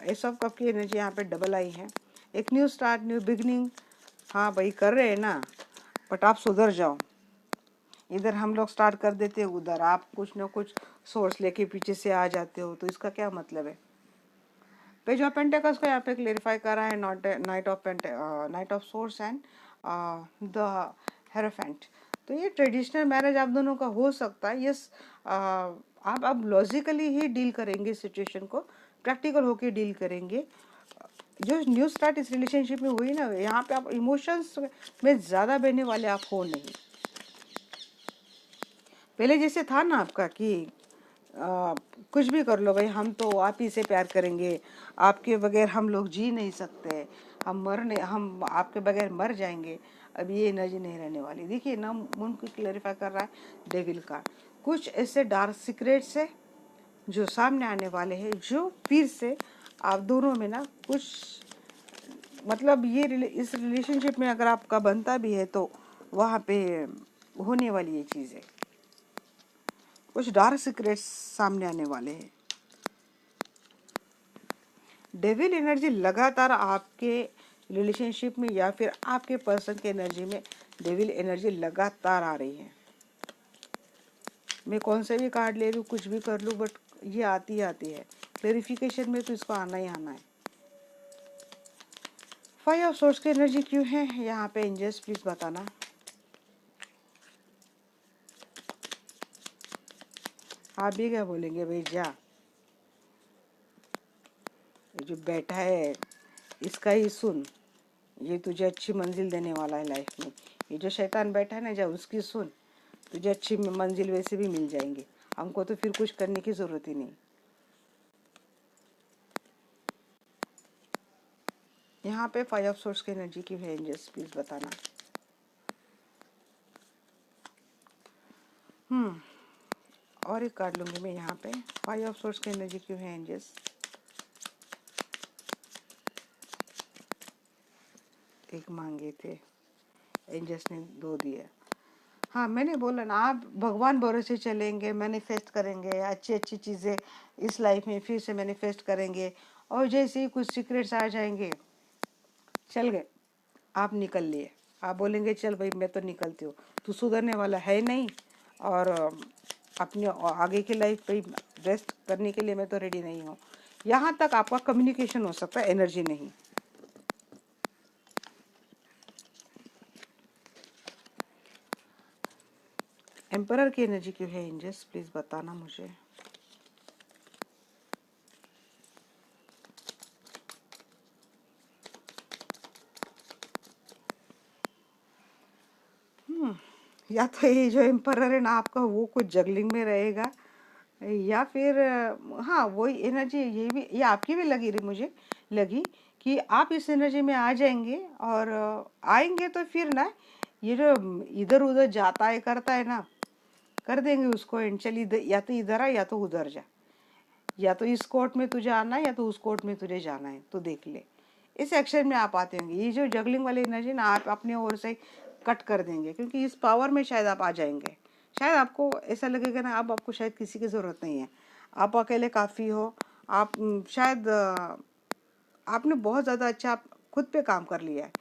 S of cup की एनर्जी यहाँ पे डबल आई है। एक न्यू स्टार्ट, न्यू बिगनिंग। हाँ भाई कर रहे हैं ना, बट आप सुधर जाओ। इधर हम लोग स्टार्ट कर देते हैं, उधर आप कुछ ना कुछ सोर्स लेके पीछे से आ जाते हो, तो इसका क्या मतलब है। पेज ऑफ पेंटेकल्स को यहाँ पे क्लेरिफाई कर रहा है night of source and the hierophant. तो ये ट्रेडिशनल मैरिज आप दोनों का हो सकता है। यस, आप अब लॉजिकली ही डील करेंगे सिचुएशन को, प्रैक्टिकल होके डील करेंगे। जो न्यू स्टार्ट इस रिलेशनशिप में हुई ना, यहाँ पे आप इमोशंस में ज़्यादा बहने वाले आप हो नहीं। पहले जैसे था ना आपका कि कुछ भी कर लो भाई, हम तो आप ही से प्यार करेंगे, आपके बगैर हम लोग जी नहीं सकते, हम आपके बगैर मर जाएंगे। अब ये एनर्जी नहीं रहने वाली। देखिए ना, मून को क्लैरिफाई कर रहा है डेविल का। कुछ ऐसे डार्क सीक्रेट्स है जो सामने आने वाले हैं, जो फिर से आप दोनों में ना कुछ मतलब ये इस रिलेशनशिप में अगर आपका बनता भी है तो वहाँ पे होने वाली ये चीज़ है। कुछ डार्क सीक्रेट्स सामने आने वाले हैं। डेविल एनर्जी लगातार आपके रिलेशनशिप में या फिर आपके पर्सन के एनर्जी में डेविल एनर्जी लगातार आ रही है। मैं कौन से भी कार्ड ले लूँ, कुछ भी कर लूँ, बट ये आती है क्लेरिफिकेशन में, तो इसको आना ही आना है। फाइव ऑफ सोर्स की एनर्जी क्यों है यहाँ पे, एंजल्स प्लीज बताना। आप भी क्या बोलेंगे भाई, जा ये जो बैठा है इसका ही सुन, ये तुझे अच्छी मंजिल देने वाला है लाइफ में। ये जो शैतान बैठा है ना, जा उसकी सुन, तुझे अच्छी मंजिल वैसे भी मिल जाएंगी। हमको तो फिर कुछ करने की जरूरत ही नहीं। यहाँ पे फाइव ऑफ सोर्स की एनर्जी की है, एंजल्स प्लीज बताना। और एक कार्ड लूंगी मैं यहाँ पे। फाइव ऑफ सोर्स की एनर्जी क्यों है, एंजल्स। एक मांगे थे, एंजल्स ने दो दिया। हाँ, मैंने बोला ना, आप भगवान भरोसे चलेंगे, मैनिफेस्ट करेंगे, अच्छी अच्छी चीज़ें इस लाइफ में फिर से मैनिफेस्ट करेंगे। और जैसे ही कुछ सीक्रेट्स आ जाएंगे, चल गए, आप निकल लिए। आप बोलेंगे चल भाई मैं तो निकलती हूँ, तू सुधरने वाला है नहीं, और अपने आगे की लाइफ पे रेस्ट करने के लिए मैं तो रेडी नहीं हूँ। यहाँ तक आपका कम्युनिकेशन हो सकता है, एनर्जी नहीं। एम्परर की एनर्जी क्यों है, एंजल्स प्लीज बताना मुझे। या तो ये जो एम्परर है ना आपका, वो कुछ जगलिंग में रहेगा, या फिर हाँ वही एनर्जी, ये आपकी भी लगी रही, मुझे लगी कि आप इस एनर्जी में आ जाएंगे। और आएंगे तो फिर ना ये जो इधर उधर जाता है करता है ना, कर देंगे उसको एंड। चल इधर, या तो इधर आ या तो उधर जा, या तो इस कोर्ट में तुझे आना है या तो उस कोर्ट में तुझे जाना है, तो देख ले। इस एक्शन में आप आते होंगे। ये जो जगलिंग वाली एनर्जी ना, आप अपने ओर से कट कर देंगे, क्योंकि इस पावर में शायद आप आ जाएंगे। शायद आपको ऐसा लगेगा ना, अब आपको शायद किसी की ज़रूरत नहीं है, आप अकेले काफ़ी हो। आप शायद आपने बहुत ज़्यादा अच्छा आप खुद पे काम कर लिया है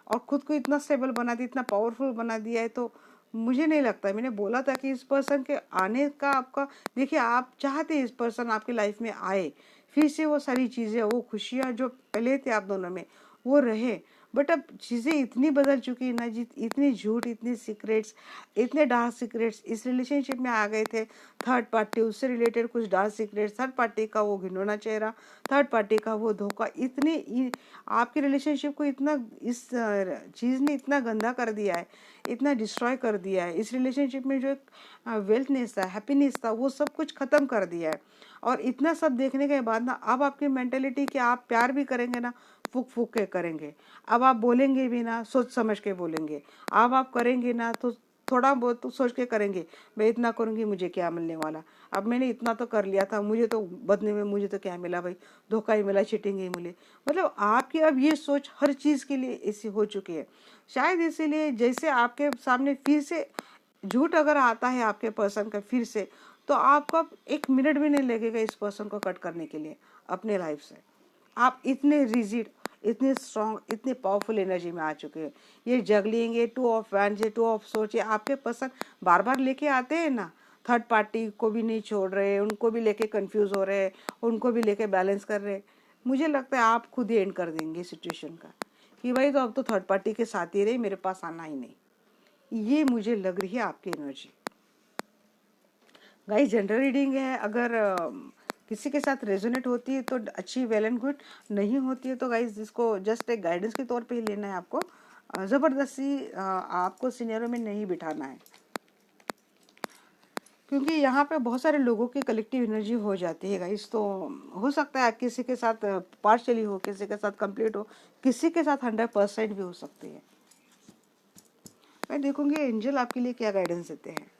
और खुद को इतना स्टेबल बना दिया, इतना पावरफुल बना दिया है। तो मुझे नहीं लगता, मैंने बोला था कि इस पर्सन के आने का आपका, देखिए आप चाहते इस पर्सन आपकी लाइफ में आए, फिर से वो सारी चीज़ें, वो खुशियाँ जो पहले थे आप दोनों में वो रहे। बट अब चीज़ें इतनी बदल चुकी है ना जी, इतनी झूठ, इतनी सीक्रेट्स, इतने डार्क सीक्रेट्स इस रिलेशनशिप में आ गए थे। थर्ड पार्टी, उससे रिलेटेड कुछ डार्क सीक्रेट्स, थर्ड पार्टी का वो घिनौना चेहरा, थर्ड पार्टी का वो धोखा, आपके रिलेशनशिप को इतना इस चीज़ ने इतना गंदा कर दिया है, इतना डिस्ट्रॉय कर दिया है। इस रिलेशनशिप में जो वेल्थनेस था, हैप्पीनेस था, वो सब कुछ ख़त्म कर दिया है। और इतना सब देखने के बाद ना, अब आपकी मेंटेलिटी कि आप प्यार भी करेंगे ना फूक फूक के करेंगे। अब आप बोलेंगे भी ना, सोच समझ के बोलेंगे। अब आप करेंगे ना तो थोड़ा बहुत तो सोच के करेंगे, मैं इतना करूँगी मुझे क्या मिलने वाला, अब मैंने इतना तो कर लिया था, मुझे तो बदले में मुझे तो क्या मिला भाई, धोखा ही मिला, चीटिंग ही मिली। मतलब आपकी अब ये सोच हर चीज़ के लिए ऐसी हो चुकी है। शायद इसीलिए जैसे आपके सामने फिर से झूठ अगर आता है आपके पर्सन का फिर से, तो आपको अब 1 मिनट भी नहीं लगेगा इस पर्सन को कट करने के लिए अपने लाइफ से। आप इतने रिजिड, इतने स्ट्रांग, इतने पावरफुल एनर्जी में आ चुके हैं। ये जगलिंग, ये 2 ऑफ वैंड्स, ये 2 ऑफ सोर्ड्स, ये आपके पर्सन बार बार लेके आते हैं ना, थर्ड पार्टी को भी नहीं छोड़ रहे, उनको भी लेके कंफ्यूज हो रहे हैं, उनको भी लेके बैलेंस कर रहे हैं। मुझे लगता है आप खुद ही एंड कर देंगे सिचुएशन का, कि भाई तो अब तो थर्ड पार्टी के साथ ही रहे, मेरे पास आना ही नहीं। ये मुझे लग रही है आपकी एनर्जी। गाइस जनरल रीडिंग है, अगर किसी के साथ रेजोनेट होती है तो अच्छी, वेल एंड गुड। नहीं होती है तो गाइस इसको जस्ट एक गाइडेंस के तौर पे ही लेना है आपको। ज़बरदस्ती आपको सिनेरियो में नहीं बिठाना है, क्योंकि यहाँ पे बहुत सारे लोगों की कलेक्टिव एनर्जी हो जाती है गाइस। तो हो सकता है किसी के साथ पार्शली हो, किसी के साथ कंप्लीट हो, किसी के साथ 100% भी हो सकती है। मैं देखूंगी एंजल आपके लिए क्या गाइडेंस देते हैं।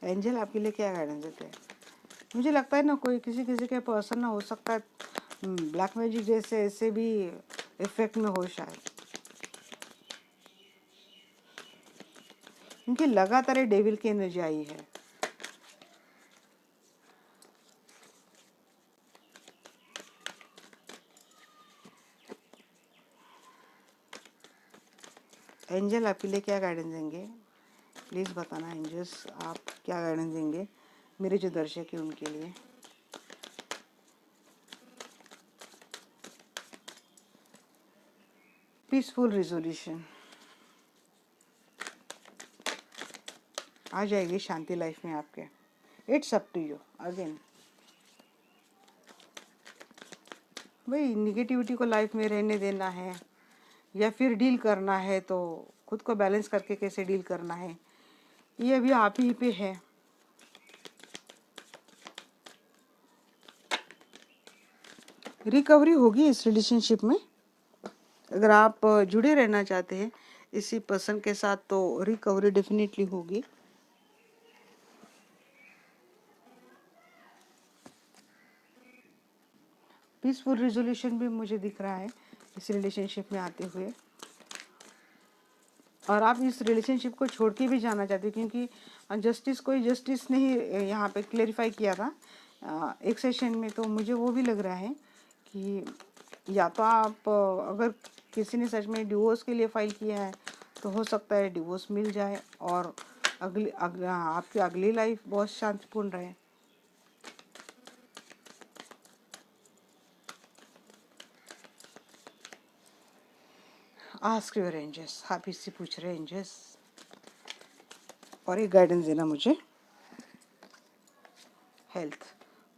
एंजल आपके लिए क्या गाइडेंस देते हैं। मुझे लगता है ना कोई किसी किसी के पर्सन ना हो सकता है ब्लैक मैजिक जैसे ऐसे भी इफेक्ट में हो शायद, क्योंकि लगातार डेविल की एनर्जी आई है। एंजल आपके लिए क्या गाइडेंस देंगे, प्लीज़ बताना एंजल्स, आप क्या गाइडेंस देंगे मेरे जो दर्शक हैं उनके लिए। पीसफुल रिजोल्यूशन आ जाएगी शांति लाइफ में आपके। It's up to you again. भाई निगेटिविटी को लाइफ में रहने देना है या फिर डील करना है, तो खुद को बैलेंस करके कैसे डील करना है, ये अभी आप ही पे है। रिकवरी होगी इस रिलेशनशिप में, अगर आप जुड़े रहना चाहते हैं इसी पर्सन के साथ तो रिकवरी डेफिनेटली होगी। पीसफुल रिजोल्यूशन भी मुझे दिख रहा है इस रिलेशनशिप में आते हुए, और आप इस रिलेशनशिप को छोड़ के भी जाना चाहते हैं, क्योंकि जस्टिस, कोई जस्टिस ने यहाँ पे क्लेरिफाई किया था एक सेशन में, तो मुझे वो भी लग रहा है कि या तो आप अगर किसी ने सच में डिवोर्स के लिए फाइल किया है तो हो सकता है डिवोर्स मिल जाए और आपकी अगली लाइफ बहुत शांतिपूर्ण रहे। आस्क योर एंजल्स, आप इससे पूछ रहे हैं एंजल्स, और एक गाइडेंस देना मुझे। हेल्थ,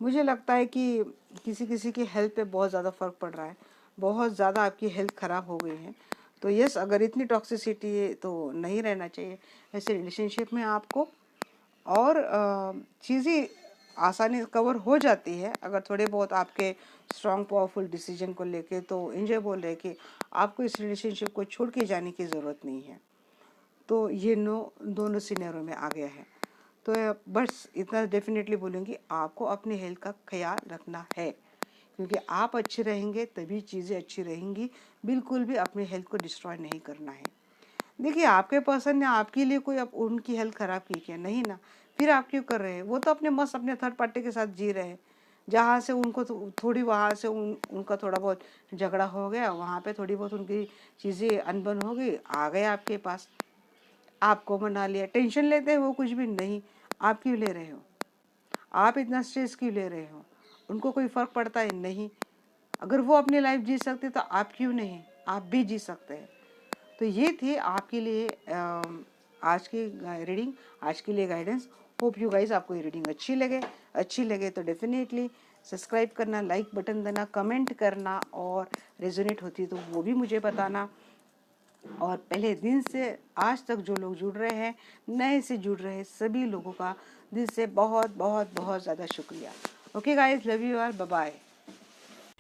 मुझे लगता है कि किसी किसी की हेल्थ पे बहुत ज़्यादा फर्क पड़ रहा है, बहुत ज़्यादा आपकी हेल्थ ख़राब हो गई है। तो यस, अगर इतनी टॉक्सिसिटी है तो नहीं रहना चाहिए ऐसे रिलेशनशिप में आपको। और चीज़ें आसानी कवर हो जाती है अगर थोड़े बहुत आपके स्ट्रॉन्ग पावरफुल डिसीजन को लेके। तो एंजॉय बोल रहे हैं कि आपको इस रिलेशनशिप को छोड़ के जाने की ज़रूरत नहीं है। तो ये दोनों सिनेरियो में आ गया है। तो बस इतना डेफिनेटली बोलूँगी, आपको अपनी हेल्थ का ख्याल रखना है, क्योंकि आप अच्छे रहेंगे तभी चीज़ें अच्छी रहेंगी। बिल्कुल भी अपनी हेल्थ को डिस्ट्रॉय नहीं करना है। देखिए आपके पर्सन ने आपके लिए कोई अब उनकी हेल्थ ख़राब की क्या, नहीं ना, फिर आप क्यों कर रहे हैं। वो तो अपने मस्त अपने थर्ड पार्टी के साथ जी रहे हैं, जहाँ से उनको थोड़ी वहाँ से उनका थोड़ा बहुत झगड़ा हो गया, वहाँ पे थोड़ी बहुत उनकी चीज़ें अनबन हो गई, आ गए आपके पास, आपको मना लिया। टेंशन लेते हैं वो कुछ भी नहीं, आप क्यों ले रहे हो, आप इतना स्ट्रेस क्यों ले रहे हो, उनको कोई फ़र्क पड़ता है नहीं। अगर वो अपनी लाइफ जी सकते तो आप क्यों नहीं, आप भी जी सकते हैं। तो ये थी आपके लिए आज की रीडिंग, आज के लिए गाइडेंस। होप यू गाइस आपको ये रीडिंग अच्छी लगे तो डेफिनेटली सब्सक्राइब करना, लाइक बटन देना, कमेंट करना और रेजोनेट होती है तो वो भी मुझे बताना। और पहले दिन से आज तक जो लोग जुड़ रहे हैं, नए से जुड़ रहे हैं, सभी लोगों का दिल से बहुत बहुत बहुत ज़्यादा शुक्रिया। Okay guys, love you all, bye bye.